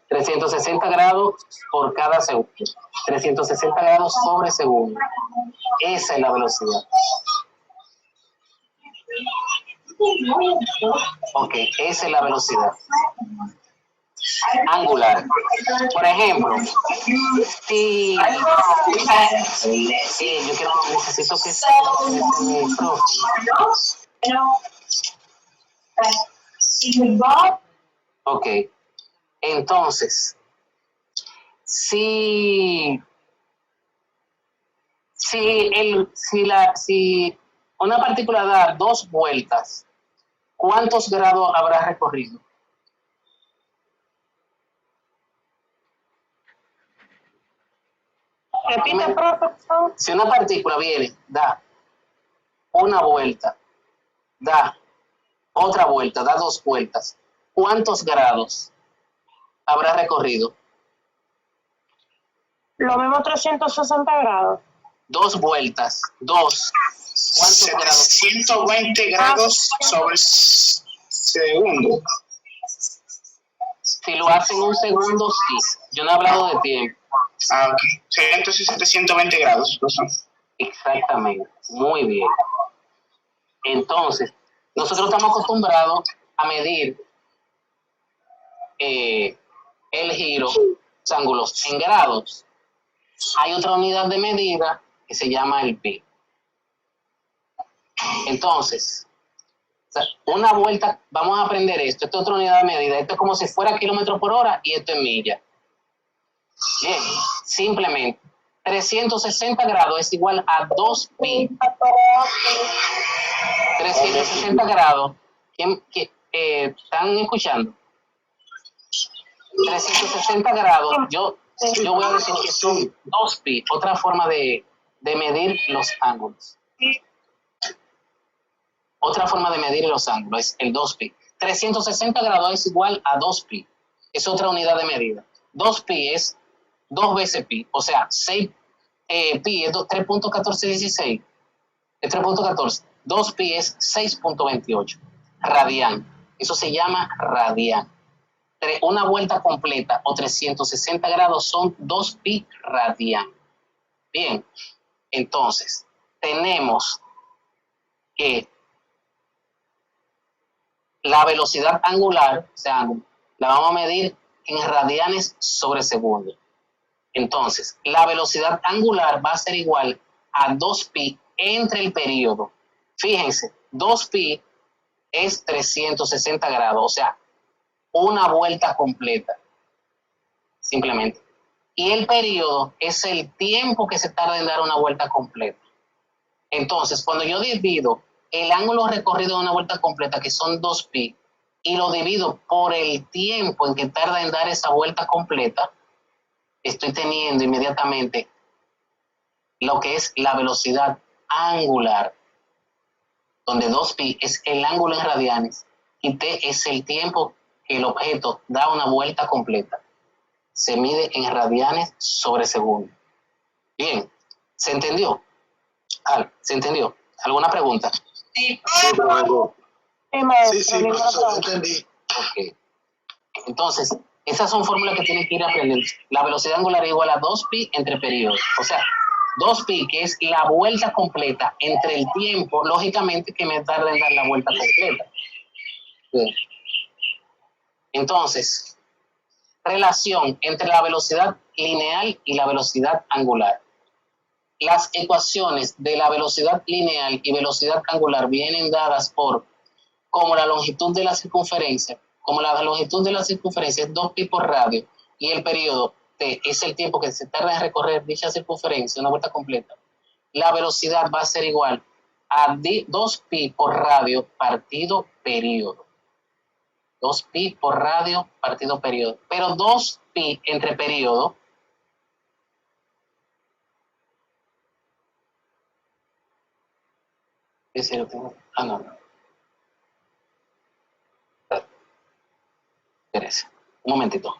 [SPEAKER 1] 360 grados por cada segundo. 360 grados sobre segundo. Esa es la velocidad. Ok, esa es la velocidad angular. Por ejemplo, si necesito que ok, entonces si una partícula da 2 vueltas, ¿cuántos grados habrá recorrido?
[SPEAKER 6] Repite, profesor.
[SPEAKER 1] Si una partícula viene, da una vuelta, da otra vuelta, da 2 vueltas, ¿cuántos grados habrá recorrido?
[SPEAKER 6] Lo mismo 360 grados.
[SPEAKER 1] 2 vueltas, 2. ¿Cuántos grados?
[SPEAKER 7] 120 grados sobre segundo.
[SPEAKER 1] Si lo hacen en un segundo, sí. Yo no he hablado de tiempo.
[SPEAKER 7] Ok. Sería entonces 720 grados.
[SPEAKER 1] Exactamente. Muy bien. Entonces, nosotros estamos acostumbrados a medir el giro, los ángulos en grados. Hay otra unidad de medida que se llama el pi. Entonces, una vuelta, vamos a aprender esto. Esta es otra unidad de medida. Esto es como si fuera kilómetros por hora y esto es milla. Bien, simplemente 360 grados es igual a 2 pi. 360 grados, ¿están escuchando? 360 grados, yo voy a decir que son 2 pi, otra forma de medir los ángulos. Otra forma de medir los ángulos es el 2 pi. 360 grados es igual a 2 pi. Es otra unidad de medida. 2 pi es 2 veces pi. O sea, 6 pi es 3.1416. Es 3.14. 2 pi es 6.28. Radián. Eso se llama radián. Una vuelta completa o 360 grados son 2 pi radián. Bien. Entonces, tenemos que la velocidad angular, o sea, la vamos a medir en radianes sobre segundo. Entonces, la velocidad angular va a ser igual a 2 pi entre el periodo. Fíjense, 2 pi es 360 grados, o sea, una vuelta completa, simplemente. Y el periodo es el tiempo que se tarda en dar una vuelta completa. Entonces, cuando yo divido el ángulo recorrido de una vuelta completa, que son 2 pi, y lo divido por el tiempo en que tarda en dar esa vuelta completa, estoy teniendo inmediatamente lo que es la velocidad angular, donde 2 pi es el ángulo en radianes y t es el tiempo que el objeto da una vuelta completa. Se mide en radianes sobre segundo. Bien, ¿se entendió? ¿Se entendió? ¿Alguna pregunta?
[SPEAKER 2] Sí.
[SPEAKER 6] Sí,
[SPEAKER 3] entendí.
[SPEAKER 1] Ok. Entonces, esas son fórmulas que tienen que ir aprendiendo. La velocidad angular es igual a 2 pi entre periodos. O sea, 2 pi, que es la vuelta completa entre el tiempo, lógicamente, que me tarda en dar la vuelta completa. Bien. Entonces, Relación entre la velocidad lineal y la velocidad angular. Las ecuaciones de la velocidad lineal y velocidad angular vienen dadas por como la longitud de la circunferencia, es 2pi por radio y el periodo t es el tiempo que se tarda en recorrer dicha circunferencia, una vuelta completa. La velocidad va a ser igual a 2pi por radio partido periodo. 2pi por radio partido periodo. Pero 2pi entre periodo ese lo tengo. No. Espérese. Un momentito.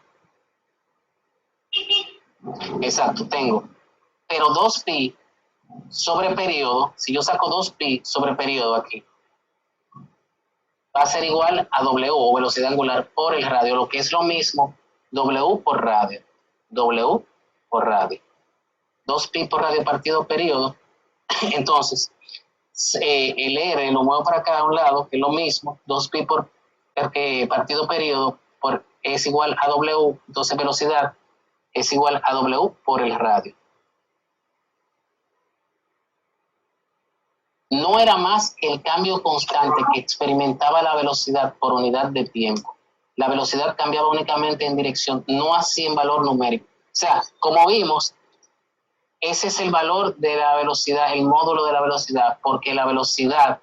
[SPEAKER 1] Exacto, tengo. Pero 2pi sobre periodo, si yo saco 2pi sobre periodo aquí, va a ser igual a W o velocidad angular por el radio, lo que es lo mismo, W por radio. W por radio. 2pi por radio partido periodo. Entonces, el R lo muevo para acá a un lado, que es lo mismo, 2pi por partido periodo es igual a W, entonces velocidad es igual a W por el radio. No era más que el cambio constante que experimentaba la velocidad por unidad de tiempo. La velocidad cambiaba únicamente en dirección, no así en valor numérico. O sea, como vimos, ese es el valor de la velocidad, el módulo de la velocidad, porque la velocidad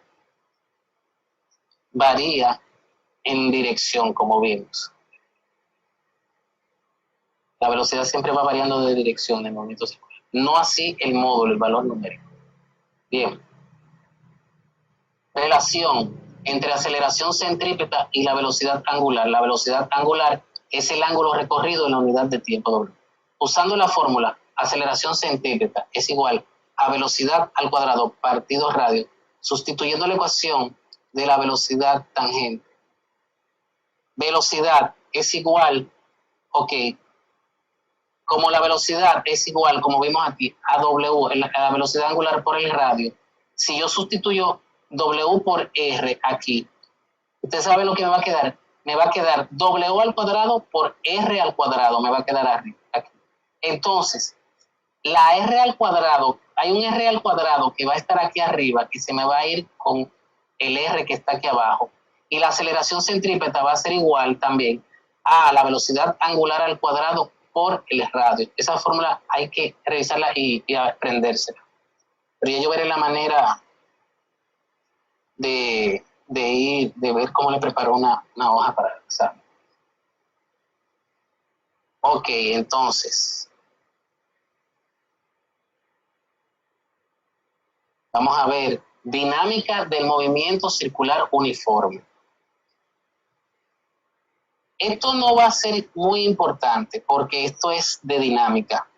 [SPEAKER 1] varía en dirección, como vimos. La velocidad siempre va variando de dirección en movimiento circular. No así el módulo, el valor numérico. Bien. Relación entre aceleración centrípeta y la velocidad angular. La velocidad angular es el ángulo recorrido en la unidad de tiempo doble. Usando la fórmula aceleración centrípeta es igual a velocidad al cuadrado partido radio, sustituyendo la ecuación de la velocidad tangente. Velocidad es igual, como la velocidad es igual, como vimos aquí, a W, la velocidad angular por el radio, si yo sustituyo W por R aquí, usted sabe lo que me va a quedar. Me va a quedar W al cuadrado por R al cuadrado, me va a quedar arriba, aquí. Entonces, la R al cuadrado, hay un R al cuadrado que va a estar aquí arriba, que se me va a ir con el R que está aquí abajo. Y la aceleración centrípeta va a ser igual también a la velocidad angular al cuadrado por el radio. Esa fórmula hay que revisarla y aprendérsela. Pero ya yo veré la manera de ver cómo le preparo una hoja para el examen. Ok, entonces. Vamos a ver, dinámica del movimiento circular uniforme. Esto no va a ser muy importante porque esto es de dinámica.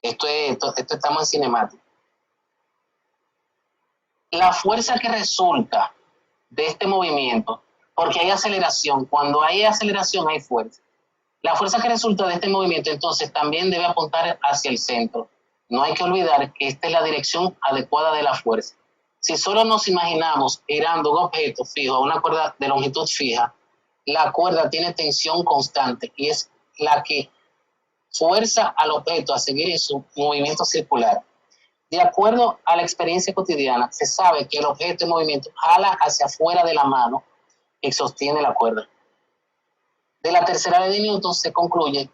[SPEAKER 1] Esto estamos en cinemática. La fuerza que resulta de este movimiento, porque hay aceleración, cuando hay aceleración hay fuerza. La fuerza que resulta de este movimiento entonces también debe apuntar hacia el centro. No hay que olvidar que esta es la dirección adecuada de la fuerza. Si solo nos imaginamos girando un objeto fijo a una cuerda de longitud fija, la cuerda tiene tensión constante y es la que fuerza al objeto a seguir en su movimiento circular. De acuerdo a la experiencia cotidiana, se sabe que el objeto en movimiento jala hacia afuera de la mano y sostiene la cuerda. De la tercera ley de Newton se concluye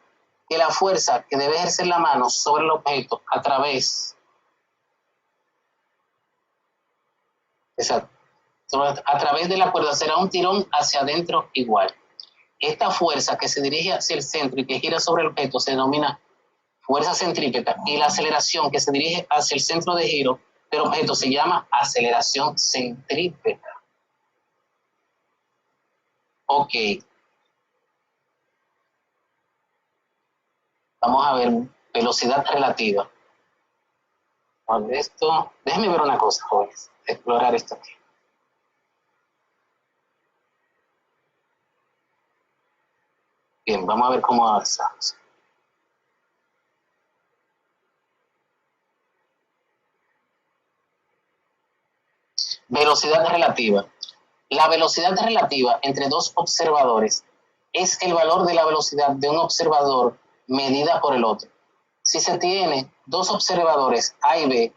[SPEAKER 1] que la fuerza que debe ejercer la mano sobre el objeto a través de la cuerda será un tirón hacia adentro igual. Esta fuerza que se dirige hacia el centro y que gira sobre el objeto se denomina fuerza centrípeta, y la aceleración que se dirige hacia el centro de giro del objeto se llama aceleración centrípeta. Ok. Vamos a ver velocidad relativa. Esto, déjenme ver una cosa, jóvenes, explorar esto aquí. Bien, vamos a ver cómo avanzamos. Velocidad relativa. La velocidad relativa entre dos observadores es el valor de la velocidad de un observador medida por el otro. Si se tiene dos observadores A y B,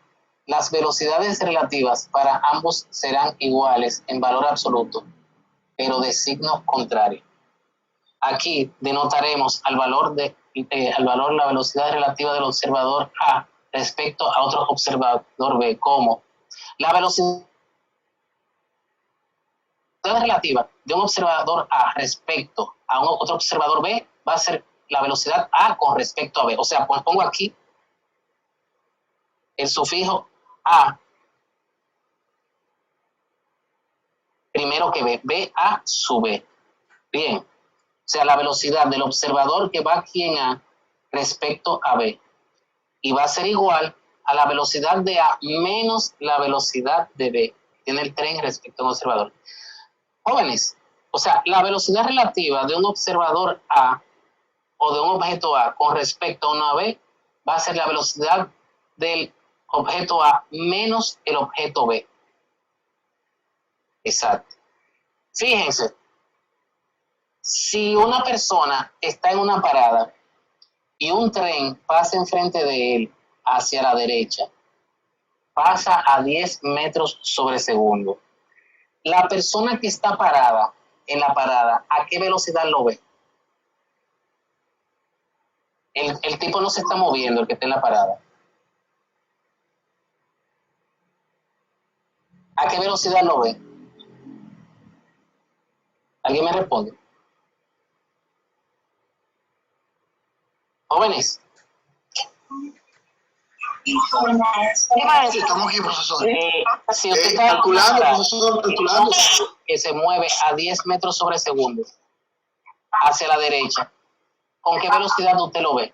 [SPEAKER 1] las velocidades relativas para ambos serán iguales en valor absoluto, pero de signo contrario. Aquí denotaremos al valor la velocidad relativa del observador A respecto a otro observador B como la velocidad relativa de un observador A respecto a otro observador B va a ser la velocidad A con respecto a B. O sea, pues pongo aquí el sufijo A primero que B, B A sub B. Bien, o sea, la velocidad del observador que va aquí en A respecto a B. Y va a ser igual a la velocidad de A menos la velocidad de B. Tiene el tren respecto a un observador. Jóvenes, o sea, la velocidad relativa de un observador A o de un objeto A con respecto a una B va a ser la velocidad del objeto A menos el objeto B. Exacto. Fíjense, si una persona está en una parada y un tren pasa enfrente de él hacia la derecha, pasa a 10 metros sobre segundo. La persona que está parada en la parada, ¿a qué velocidad lo ve? El tipo no se está moviendo, el que está en la parada. ¿A qué velocidad lo ve? ¿Alguien me responde? Jóvenes.
[SPEAKER 3] Sí, estamos aquí, profesor.
[SPEAKER 1] Si usted está
[SPEAKER 3] Calculando, profesor, calculando.
[SPEAKER 1] que se mueve a 10 metros sobre segundo hacia la derecha, ¿con qué velocidad usted lo ve?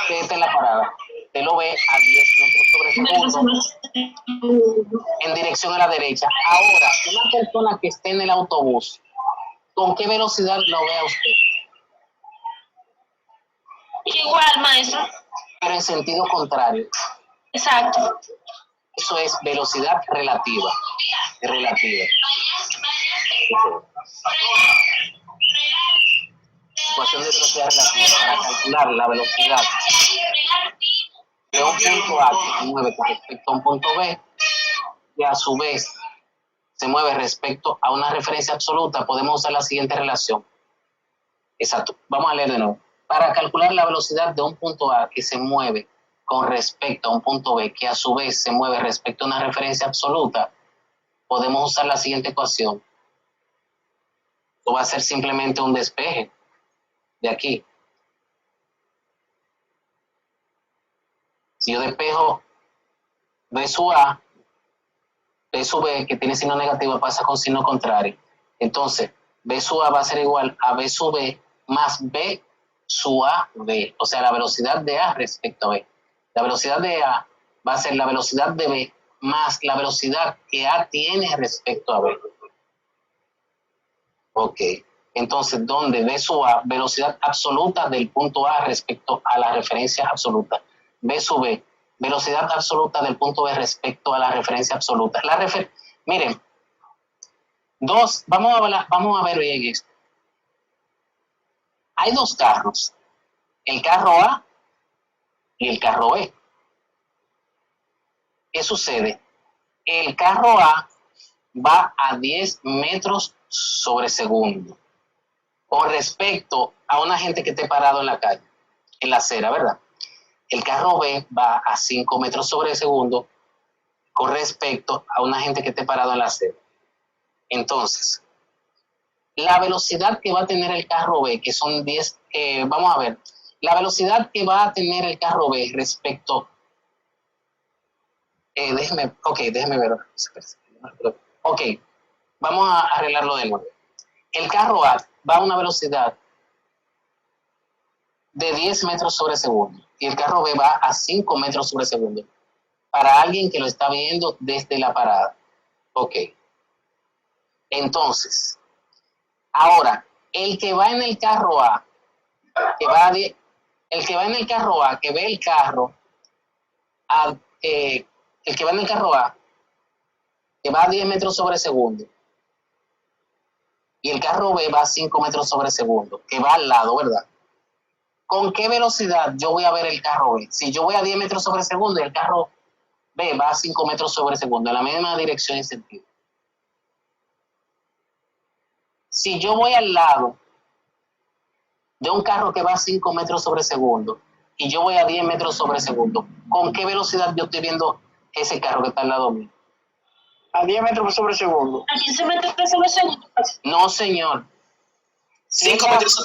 [SPEAKER 1] Usted está en la parada. Usted lo ve a 10 metros sobre segundo en dirección a la derecha. Ahora, una persona que esté en el autobús, ¿con qué velocidad lo ve a usted?
[SPEAKER 2] Igual, maestro.
[SPEAKER 1] Pero en sentido contrario.
[SPEAKER 2] Exacto.
[SPEAKER 1] Eso es velocidad relativa. Relativa. Ecuación de velocidad relativa para calcular la velocidad de un punto A que se mueve con respecto a un punto B y a su vez se mueve respecto a una referencia absoluta, podemos usar la siguiente relación. Exacto. Vamos a leer de nuevo. Para calcular la velocidad de un punto A que se mueve con respecto a un punto B que a su vez se mueve respecto a una referencia absoluta, podemos usar la siguiente ecuación. Esto va a ser simplemente un despeje de aquí. Si yo despejo B sub A, B sub B, que tiene signo negativo, pasa con signo contrario. Entonces, B sub A va a ser igual a B sub B más B sub A B. O sea, la velocidad de A respecto a B. La velocidad de A va a ser la velocidad de B más la velocidad que A tiene respecto a B. Ok. Entonces, ¿dónde B sub A? Velocidad absoluta del punto A respecto a la referencia absoluta. B sub B, velocidad absoluta del punto B respecto a la referencia absoluta. Miren, vamos a ver bien esto. Hay dos carros, el carro A y el carro B. ¿Qué sucede? El carro A va a 10 metros sobre segundo con respecto a una gente que esté parado en la calle, en la acera, ¿verdad? El carro B va a 5 metros sobre segundo con respecto a una gente que esté parado en la acera. Entonces, la velocidad que va a tener el carro B, que son 10, vamos a ver, la velocidad que va a tener el carro B respecto, déjeme ver. Ok, vamos a arreglarlo de nuevo. El carro A va a una velocidad de 10 metros sobre segundo y el carro B va a 5 metros sobre segundo para alguien que lo está viendo desde la parada. Ok. Entonces, ahora, el que va en el carro A, que ve el carro, el que va en el carro A, que va a 10 metros sobre segundo, y el carro B va a 5 metros sobre segundo, que va al lado, ¿verdad? ¿Con qué velocidad yo voy a ver el carro B? Si yo voy a 10 metros sobre segundo y el carro B va a 5 metros sobre segundo, en la misma dirección y sentido. Si yo voy al lado de un carro que va a 5 metros sobre segundo y yo voy a 10 metros sobre segundo, ¿con qué velocidad yo estoy viendo ese carro que está al lado mío?
[SPEAKER 3] A 10 metros sobre segundo.
[SPEAKER 6] ¿A 15 metros sobre segundo?
[SPEAKER 1] No, señor.
[SPEAKER 7] 5 metros.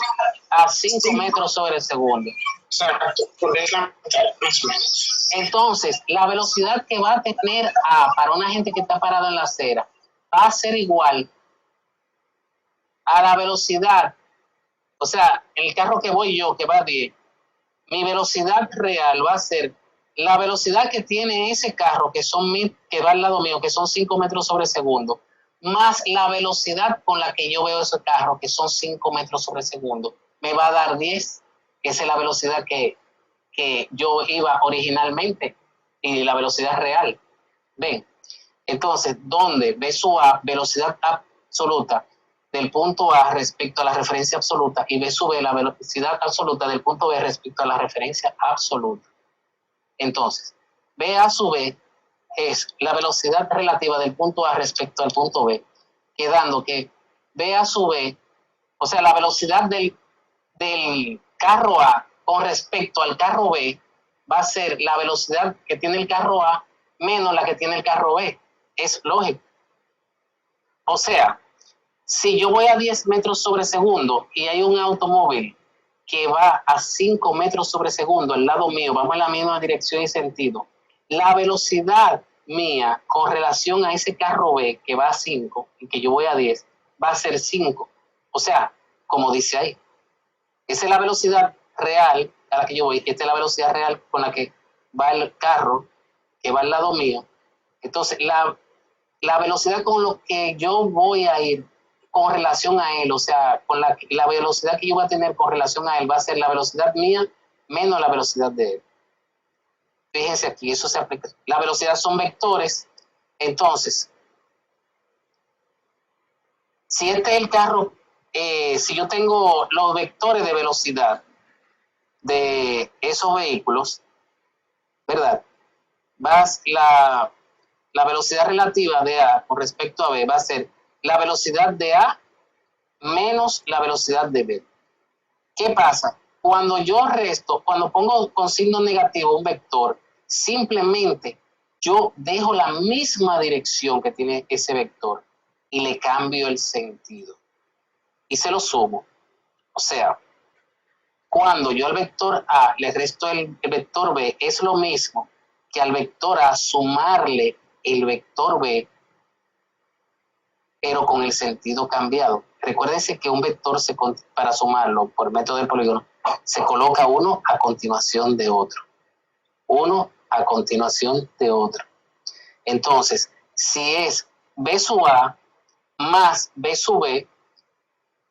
[SPEAKER 1] A 5 metros sobre segundo.
[SPEAKER 7] Exacto, porque es la mitad, más o menos.
[SPEAKER 1] Entonces, la velocidad que va a tener A para una gente que está parada en la acera va a ser igual a la velocidad, o sea, el carro que voy yo, que va a 10, mi velocidad real va a ser la velocidad que tiene ese carro que va al lado mío, que son 5 metros sobre segundo, más la velocidad con la que yo veo ese carro, que son 5 metros sobre segundo, me va a dar 10, que es la velocidad que yo iba originalmente y la velocidad real. Ven, entonces, ¿dónde B sub A, velocidad absoluta del punto A respecto a la referencia absoluta, y B sub B, la velocidad absoluta del punto B respecto a la referencia absoluta? Entonces, BA sub B es la velocidad relativa del punto A respecto al punto B, quedando que BA sub B, o sea, la velocidad del carro A con respecto al carro B va a ser la velocidad que tiene el carro A menos la que tiene el carro B. Es lógico. O sea, si yo voy a 10 metros sobre segundo y hay un automóvil que va a 5 metros sobre segundo al lado mío, vamos en la misma dirección y sentido, la velocidad mía con relación a ese carro B que va a 5 y que yo voy a 10 va a ser 5. O sea, como dice ahí, esa es la velocidad real a la que yo voy, esta es la velocidad real con la que va el carro que va al lado mío. Entonces, la velocidad con lo que yo voy a ir con relación a él, o sea, con la velocidad que yo voy a tener con relación a él va a ser la velocidad mía menos la velocidad de él. Fíjense aquí, eso se aplica. La velocidad son vectores, entonces, si este es el carro, si yo tengo los vectores de velocidad de esos vehículos, ¿verdad? La velocidad relativa de A con respecto a B va a ser la velocidad de A menos la velocidad de B. ¿Qué pasa? Cuando yo resto, cuando pongo con signo negativo un vector, simplemente yo dejo la misma dirección que tiene ese vector y le cambio el sentido. Y se lo sumo. O sea, cuando yo al vector A le resto el vector B, es lo mismo que al vector A sumarle el vector B, pero con el sentido cambiado. Recuérdense que un vector, para sumarlo por método del polígono, se coloca uno a continuación de otro. Uno a continuación de otro. Entonces, si es B sub A más B sub B,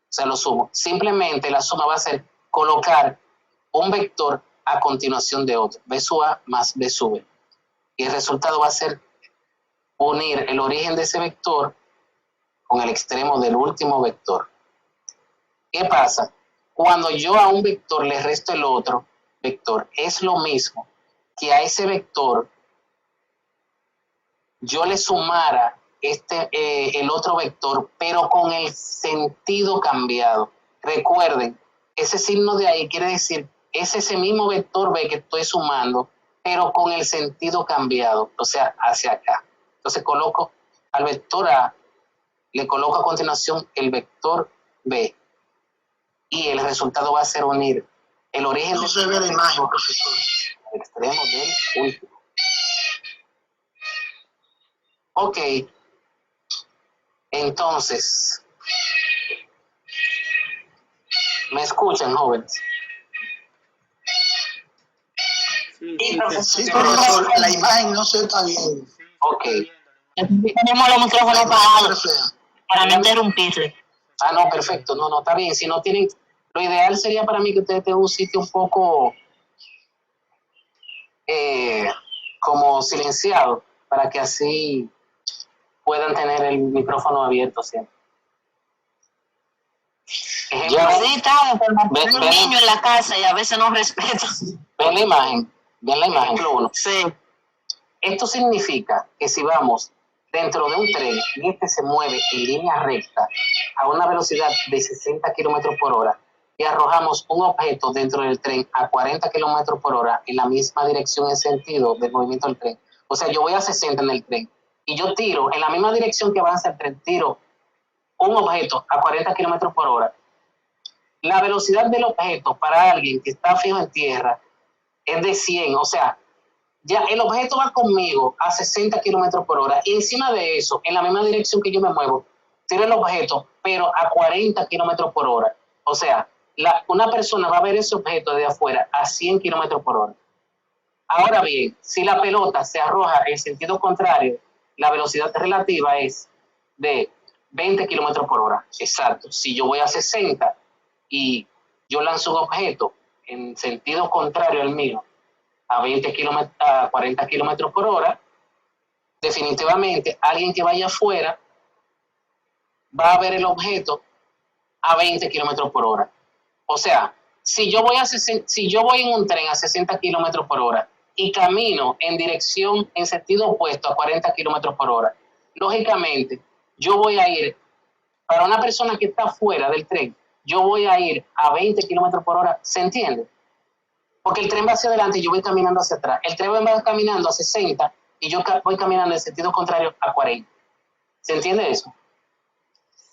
[SPEAKER 1] se lo sumo. Simplemente la suma va a ser colocar un vector a continuación de otro. B sub A más B sub B. Y el resultado va a ser unir el origen de ese vector con el extremo del último vector. ¿Qué pasa? Cuando yo a un vector le resto el otro vector, es lo mismo que a ese vector yo le sumara el otro vector, pero con el sentido cambiado. Recuerden, ese signo de ahí quiere decir, es ese mismo vector B que estoy sumando, pero con el sentido cambiado, o sea, hacia acá. Entonces coloco al vector A, le coloco a continuación el vector B, y el resultado va a ser unir el origen
[SPEAKER 3] No se ve la imagen, profesor.
[SPEAKER 1] el extremo del último. Ok, entonces, ¿me escuchan, jóvenes?
[SPEAKER 4] Sí,
[SPEAKER 3] Sí, profesor, la imagen no se está bien.
[SPEAKER 1] Ok.
[SPEAKER 2] Tenemos los micrófonos apagados para no interrumpirle.
[SPEAKER 1] Ah, no, perfecto. No, está bien. Si no tienen, lo ideal sería para mí que ustedes tengan un sitio un poco como silenciado, para que así puedan tener el micrófono abierto siempre. Ejemplo,
[SPEAKER 2] Hay un niño en la casa y a veces no respeta.
[SPEAKER 1] ven la imagen, ejemplo 1.
[SPEAKER 2] Sí.
[SPEAKER 1] Esto significa que si vamos dentro de un tren y este se mueve en línea recta a una velocidad de 60 kilómetros por hora y arrojamos un objeto dentro del tren a 40 kilómetros por hora en la misma dirección en sentido del movimiento del tren. O sea, yo voy a 60 en el tren y yo tiro en la misma dirección que avanza el tren, tiro un objeto a 40 kilómetros por hora. La velocidad del objeto para alguien que está fijo en tierra es de 100, o sea, ya el objeto va conmigo a 60 kilómetros por hora y encima de eso, en la misma dirección que yo me muevo, tiro el objeto, pero a 40 kilómetros por hora. O sea, una persona va a ver ese objeto de afuera a 100 kilómetros por hora. Ahora bien, si la pelota se arroja en sentido contrario, la velocidad relativa es de 20 kilómetros por hora. Exacto. Si yo voy a 60 y yo lanzo un objeto en sentido contrario al mío, a 40 kilómetros por hora, definitivamente alguien que vaya afuera va a ver el objeto a 20 kilómetros por hora. O sea, si yo voy en un tren a 60 kilómetros por hora y camino en dirección, en sentido opuesto a 40 kilómetros por hora, lógicamente yo voy a ir, para una persona que está fuera del tren, yo voy a ir a 20 kilómetros por hora, ¿se entiende? Porque el tren va hacia adelante y yo voy caminando hacia atrás. El tren va caminando a 60 y yo voy caminando en sentido contrario a 40. ¿Se entiende eso?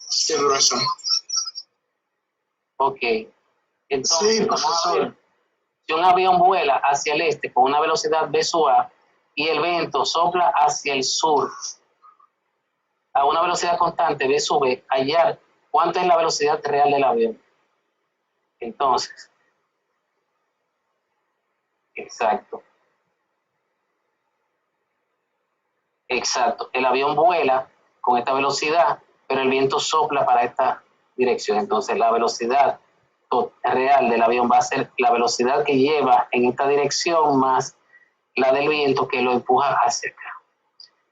[SPEAKER 7] Sí, profesor.
[SPEAKER 1] Ok. Entonces,
[SPEAKER 3] Sí, profesor.
[SPEAKER 1] Si un avión vuela hacia el este con una velocidad V sub A y el viento sopla hacia el sur a una velocidad constante V sub B, hallar cuánta es la velocidad real del avión. Entonces, exacto. Exacto. El avión vuela con esta velocidad, pero el viento sopla para esta dirección. Entonces, la velocidad real del avión va a ser la velocidad que lleva en esta dirección más la del viento que lo empuja hacia acá.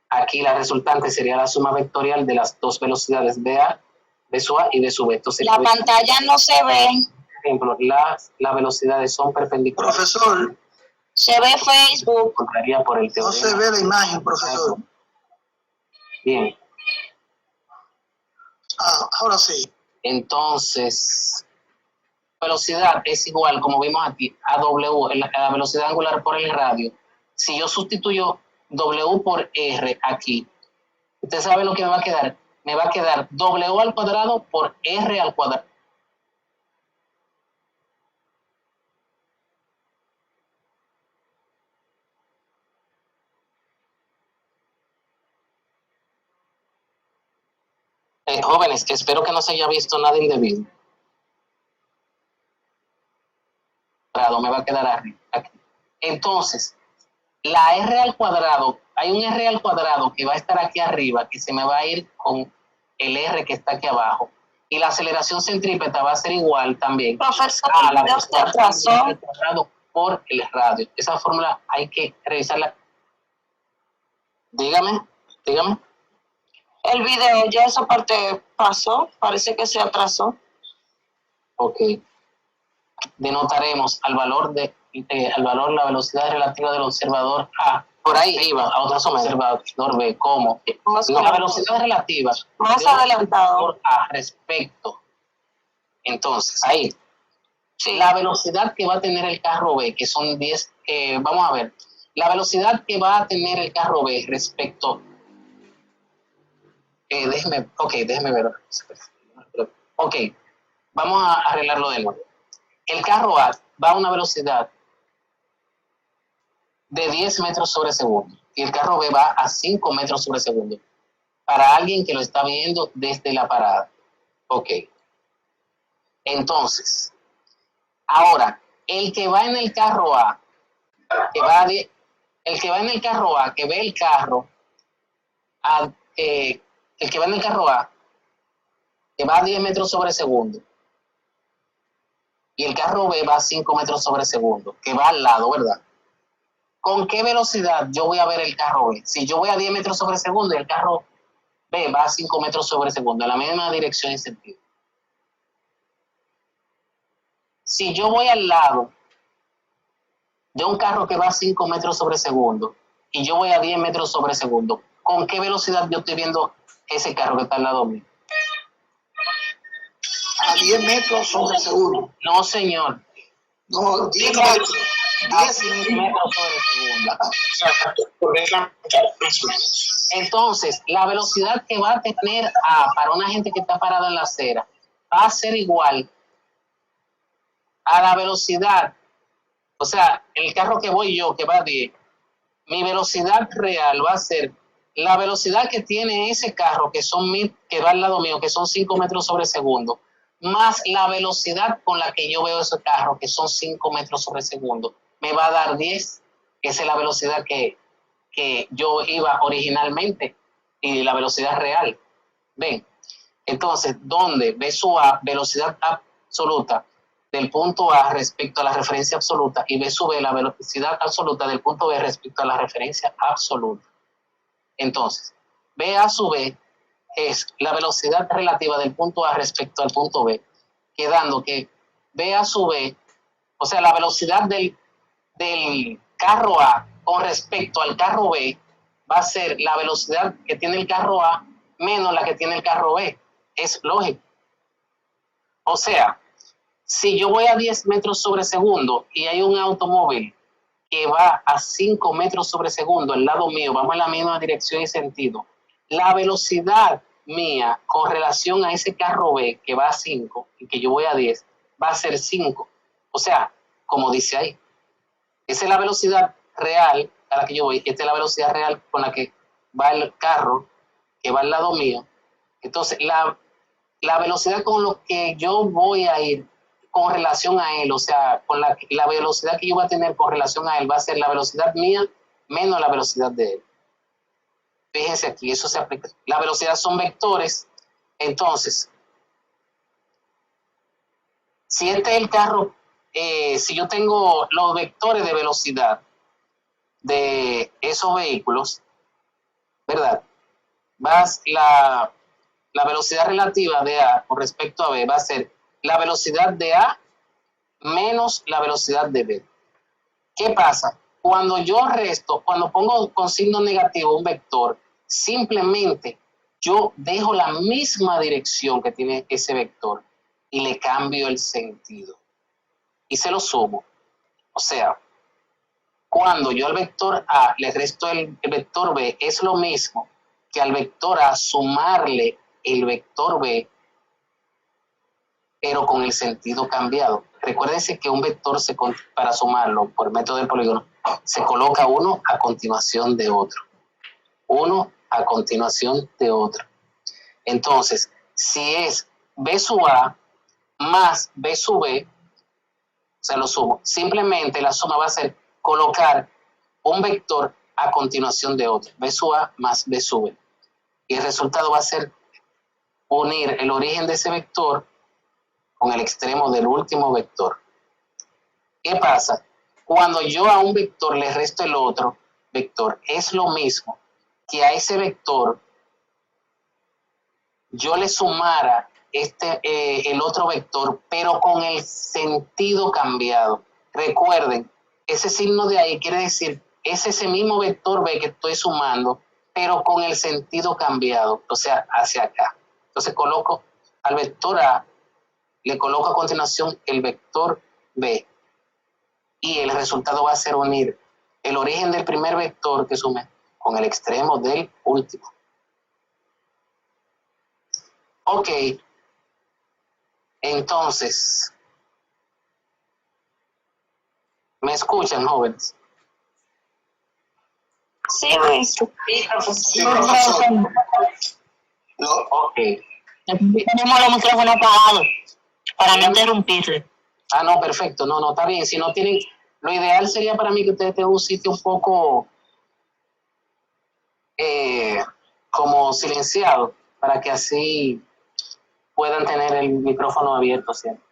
[SPEAKER 1] Aquí la resultante sería la suma vectorial de las dos velocidades V sub A y V sub B. Entonces,
[SPEAKER 2] La pantalla no se ve.
[SPEAKER 1] Por ejemplo, las velocidades son perpendiculares.
[SPEAKER 3] Profesor,
[SPEAKER 2] Se ve Facebook.
[SPEAKER 1] Contraría por el
[SPEAKER 3] no
[SPEAKER 1] teorema.
[SPEAKER 3] se ve la imagen, profesor.
[SPEAKER 1] Bien.
[SPEAKER 3] Ahora sí.
[SPEAKER 1] Entonces, velocidad es igual, como vimos aquí, a W, la velocidad angular por el radio. Si yo sustituyo W por R aquí, usted sabe lo que me va a quedar. Me va a quedar W al cuadrado por R al cuadrado. Jóvenes, espero que no se haya visto nada indebido. Me va a quedar arriba, aquí. Entonces, la R al cuadrado, hay un R al cuadrado que va a estar aquí arriba, que se me va a ir con el R que está aquí abajo. Y la aceleración centrípeta va a ser igual también
[SPEAKER 2] Profesor,
[SPEAKER 1] a la
[SPEAKER 2] usted atrasó.
[SPEAKER 1] al cuadrado por el radio. Esa fórmula hay que revisarla. Dígame.
[SPEAKER 2] El video, ya esa parte pasó, parece que se atrasó.
[SPEAKER 1] Ok. Denotaremos al valor la velocidad relativa del observador A. Por ahí iba a otro observador B. ¿Cómo? La velocidad relativa
[SPEAKER 2] Más adelantado.
[SPEAKER 1] por A respecto. Entonces, ahí.
[SPEAKER 2] Sí.
[SPEAKER 1] La velocidad que va a tener el carro B, que son 10, vamos a ver. La velocidad que va a tener el carro B respecto. Déjeme ver. Ok, vamos a arreglarlo de nuevo. El carro A va a una velocidad de 10 metros sobre segundo y el carro B va a 5 metros sobre segundo. Para alguien que lo está viendo desde la parada. Ok. Entonces, ahora, el que va en el carro A, que ve el carro, el que va en el carro A, que va a 10 metros sobre segundo, y el carro B va a 5 metros sobre segundo, que va al lado, ¿verdad? ¿Con qué velocidad yo voy a ver el carro B? Si yo voy a 10 metros sobre segundo y el carro B va a 5 metros sobre segundo, en la misma dirección y sentido. Si yo voy al lado de un carro que va a 5 metros sobre segundo y yo voy a 10 metros sobre segundo, ¿con qué velocidad yo estoy viendo ese carro que está al lado mío?
[SPEAKER 3] A 10 metros sobre segundo.
[SPEAKER 1] No, señor.
[SPEAKER 3] No, 10 metros.
[SPEAKER 1] A 10 metros sobre segundo. Entonces, la velocidad que va a tener para una gente que está parada en la acera va a ser igual a la velocidad, o sea, el carro que voy yo, que va a 10, mi velocidad real va a ser la velocidad que tiene ese carro que va al lado mío, que son 5 metros sobre segundo, más la velocidad con la que yo veo ese carro, que son 5 metros sobre segundo, me va a dar 10, que es la velocidad que yo iba originalmente, y la velocidad real. ¿Ven? Entonces, ¿dónde? V sub A, velocidad absoluta del punto A respecto a la referencia absoluta, y V sub B, la velocidad absoluta del punto B respecto a la referencia absoluta. Entonces, VA sub B es la velocidad relativa del punto A respecto al punto B, quedando que VA sub B, o sea, la velocidad del carro A con respecto al carro B, va a ser la velocidad que tiene el carro A menos la que tiene el carro B. Es lógico. O sea, si yo voy a 10 metros sobre segundo y hay un automóvil que va a 5 metros sobre segundo al lado mío, vamos en la misma dirección y sentido, la velocidad mía con relación a ese carro B que va a 5 y que yo voy a 10, va a ser 5. O sea, como dice ahí, esa es la velocidad real a la que yo voy, esta es la velocidad real con la que va el carro que va al lado mío. Entonces, la velocidad con lo que yo voy a ir con relación a él, o sea, con la velocidad que yo voy a tener con relación a él, va a ser la velocidad mía menos la velocidad de él. Fíjense aquí, eso se aplica. La velocidad son vectores. Entonces, si este es el carro, si yo tengo los vectores de velocidad de esos vehículos, ¿verdad? La velocidad relativa de A con respecto a B va a ser la velocidad de A menos la velocidad de B. ¿Qué pasa? Cuando yo resto, cuando pongo con signo negativo un vector, simplemente yo dejo la misma dirección que tiene ese vector y le cambio el sentido y se lo sumo. O sea, cuando yo al vector A le resto el vector B, es lo mismo que al vector A sumarle el vector B, pero con el sentido cambiado. Recuérdense que un vector, para sumarlo por método del polígono, se coloca uno a continuación de otro. Uno a continuación de otro. Entonces, si es B sub A más B sub B, se lo sumo. Simplemente la suma va a ser colocar un vector a continuación de otro. B sub A más B sub B. Y el resultado va a ser unir el origen de ese vector con el extremo del último vector. ¿Qué pasa? Cuando yo a un vector le resto el otro vector, es lo mismo que a ese vector yo le sumara el otro vector, pero con el sentido cambiado. Recuerden, ese signo de ahí quiere decir, es ese mismo vector B que estoy sumando, pero con el sentido cambiado, o sea, hacia acá. Entonces coloco al vector A, le coloco a continuación el vector B, y el resultado va a ser unir el origen del primer vector que sume con el extremo del último. Ok, entonces, ¿me escuchan, jóvenes?
[SPEAKER 6] Sí, Luis.
[SPEAKER 3] Sí, profesor.
[SPEAKER 1] Ok.
[SPEAKER 6] Tenemos los micrófonos apagados para no interrumpirle.
[SPEAKER 1] Ah, no, perfecto. No, está bien. Si no tienen, lo ideal sería para mí que ustedes tengan un sitio un poco como silenciado, para que así puedan tener el micrófono abierto siempre.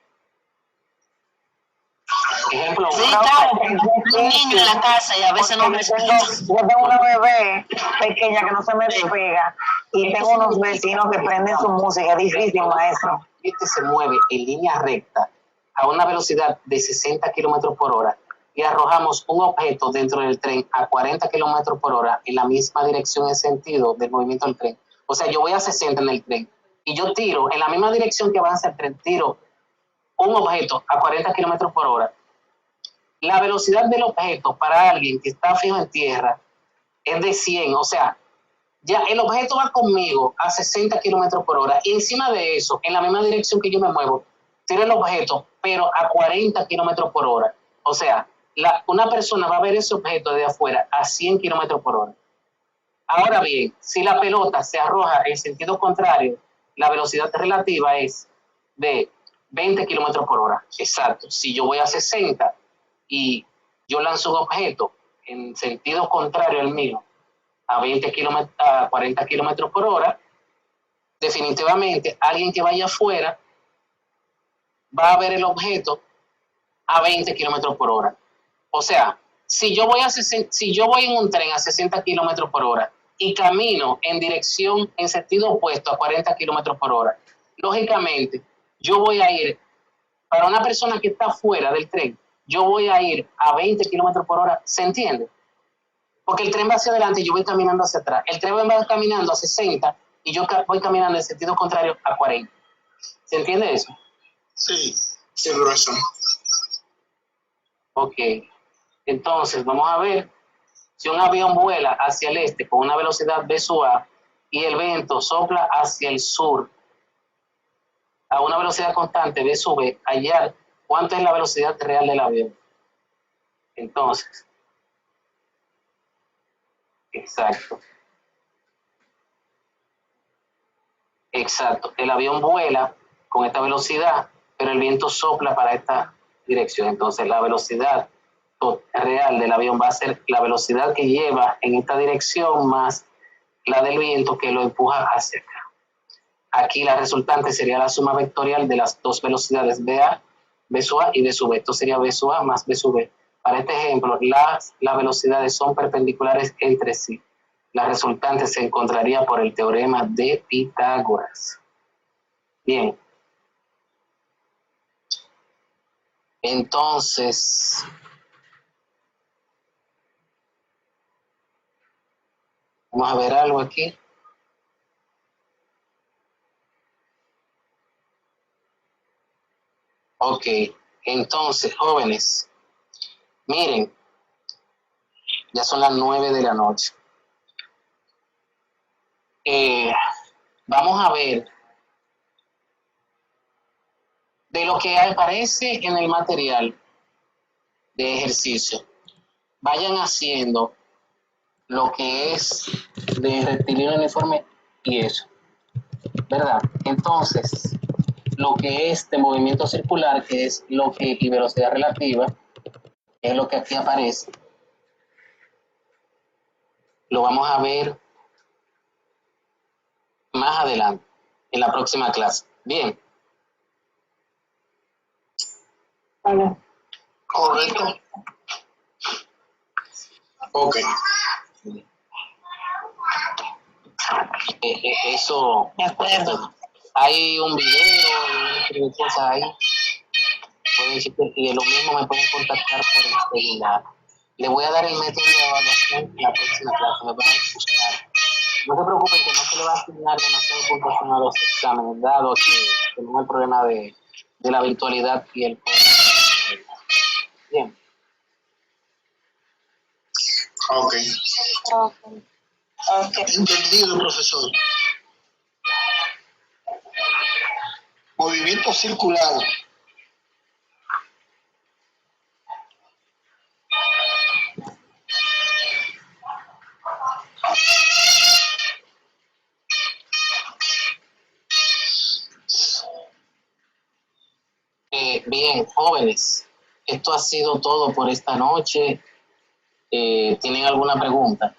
[SPEAKER 1] Ejemplo,
[SPEAKER 6] Sí, claro, un niño en la casa y a veces no responde.
[SPEAKER 9] Yo tengo una bebé pequeña que no se me despega y tengo unos vecinos que prenden su música. Es difícil, maestro.
[SPEAKER 1] Este se mueve en línea recta a una velocidad de 60 kilómetros por hora y arrojamos un objeto dentro del tren a 40 kilómetros por hora en la misma dirección y sentido del movimiento del tren. O sea, yo voy a 60 en el tren y yo tiro en la misma dirección que avanza el tren, tiro un objeto a 40 kilómetros por hora. La velocidad del objeto para alguien que está fijo en tierra es de 100, o sea, ya el objeto va conmigo a 60 kilómetros por hora y encima de eso, en la misma dirección que yo me muevo, tiro el objeto, pero a 40 kilómetros por hora. O sea, una persona va a ver ese objeto de afuera a 100 kilómetros por hora. Ahora bien, si la pelota se arroja en sentido contrario, la velocidad relativa es de 20 kilómetros por hora. Exacto. Si yo voy a 60 y yo lanzo un objeto en sentido contrario al mío, a 40 kilómetros por hora, definitivamente alguien que vaya afuera va a ver el objeto a 20 kilómetros por hora. O sea, si yo voy en un tren a 60 kilómetros por hora y camino en dirección, en sentido opuesto a 40 kilómetros por hora, lógicamente yo voy a ir, para una persona que está fuera del tren, yo voy a ir a 20 kilómetros por hora, ¿se entiende? Porque el tren va hacia adelante y yo voy caminando hacia atrás. El tren va caminando a 60 y yo voy caminando en sentido contrario a 40. ¿Se entiende eso?
[SPEAKER 7] Sí, profesor.
[SPEAKER 1] Ok. Entonces, vamos a ver si un avión vuela hacia el este con una velocidad v sub a y el viento sopla hacia el sur a una velocidad constante v sub b, hallar cuánto es la velocidad real del avión. Entonces, exacto. Exacto. El avión vuela con esta velocidad, pero el viento sopla para esta dirección. Entonces, la velocidad real del avión va a ser la velocidad que lleva en esta dirección más la del viento que lo empuja hacia acá. Aquí la resultante sería la suma vectorial de las dos velocidades v sub a y v sub b. Esto sería v sub a más v sub b. Para este ejemplo, las velocidades son perpendiculares entre sí. La resultante se encontraría por el teorema de Pitágoras. Bien. Entonces, vamos a ver algo aquí. Ok, entonces, jóvenes, miren, ya son las 9 de la noche. Vamos a ver de lo que aparece en el material de ejercicio. Vayan haciendo lo que es de rectilíneo uniforme y eso, ¿verdad? Entonces, lo que es de movimiento circular, que es lo que, y velocidad relativa, es lo que aquí aparece. Lo vamos a ver más adelante, en la próxima clase. Bien.
[SPEAKER 9] Vale.
[SPEAKER 7] Correcto. Ok.
[SPEAKER 1] Eso.
[SPEAKER 6] De acuerdo.
[SPEAKER 1] Hay un video, y cosas ahí. Y lo mismo me pueden contactar por el celular. Le voy a dar el método de evaluación en la próxima clase. Me van a escuchar. No se preocupen que no se le va a asignar demasiado puntuación a los exámenes, dado que tenemos el problema de la virtualidad y el... Bien.
[SPEAKER 7] Ok.
[SPEAKER 9] Okay.
[SPEAKER 3] Entendido, profesor. Movimiento circular.
[SPEAKER 1] Bien, jóvenes, esto ha sido todo por esta noche. ¿Tienen alguna pregunta?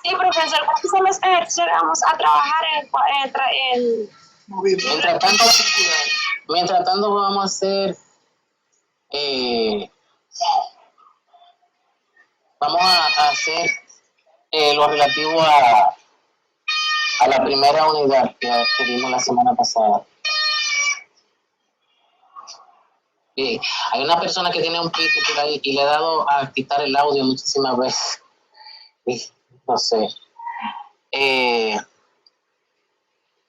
[SPEAKER 2] Sí, profesor, ¿cuáles son los ejercicios que vamos a trabajar en
[SPEAKER 1] Mientras tanto vamos a hacer, vamos a hacer lo relativo a la primera unidad que vimos la semana pasada. Sí, hay una persona que tiene un pito por ahí y le he dado a quitar el audio muchísimas veces. Y no sé.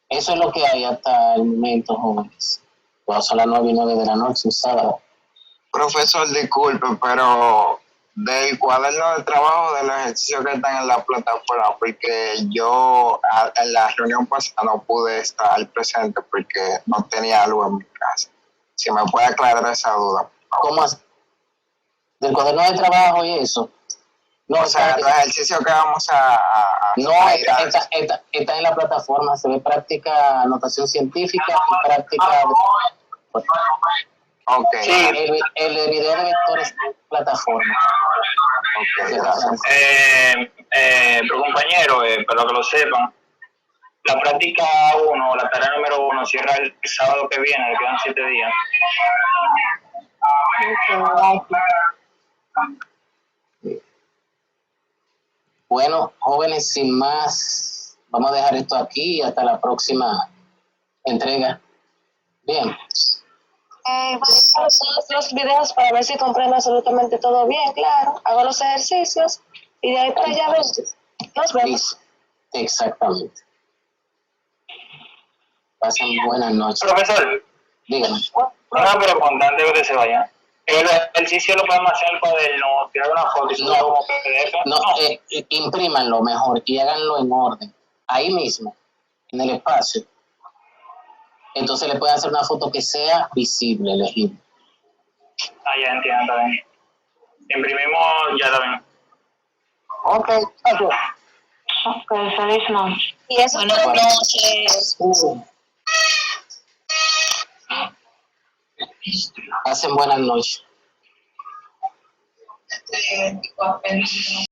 [SPEAKER 1] Eso es lo que hay hasta el momento, jóvenes. Pues son las 9:09 de la noche, un sábado.
[SPEAKER 3] Profesor, disculpe, pero del cuaderno de trabajo de los ejercicios que están en la plataforma, porque yo en la reunión pasada no pude estar presente porque no tenía algo en mi casa. Si me puede aclarar esa duda.
[SPEAKER 1] ¿Cómo así? ¿Del cuaderno de trabajo y eso? No,
[SPEAKER 3] O sea, los ejercicios que vamos a
[SPEAKER 1] no, está en la plataforma, se ve práctica, anotación científica y práctica de...
[SPEAKER 3] Ok.
[SPEAKER 1] Sí, el video de vectores plataforma.
[SPEAKER 3] Ok, gracias.
[SPEAKER 10] Pero compañero, para que lo sepan, la práctica 1, la tarea número 1, cierra el sábado que viene, le quedan 7 días.
[SPEAKER 1] Bueno, jóvenes, sin más, vamos a dejar esto aquí y hasta la próxima entrega. Bien.
[SPEAKER 11] Los videos para ver si comprendo absolutamente todo bien, claro. Hago los ejercicios y de ahí para allá nos vemos.
[SPEAKER 1] Exactamente. Pasen buenas noches.
[SPEAKER 10] Profesor,
[SPEAKER 1] dígame.
[SPEAKER 10] Una pregunta antes de que se vaya. El ejercicio lo podemos hacer en el cuaderno, tirar una foto y subirlo como PDF.
[SPEAKER 1] No, imprímanlo mejor y háganlo en orden. Ahí mismo, en el espacio. Entonces le pueden hacer una foto que sea visible, legible.
[SPEAKER 10] Ya entiendo, está bien. Imprimimos, ya está bien.
[SPEAKER 9] Ok, gracias.
[SPEAKER 11] Ok, feliz noche.
[SPEAKER 2] Y eso
[SPEAKER 6] Buenas noches.
[SPEAKER 1] Pasen buenas noches.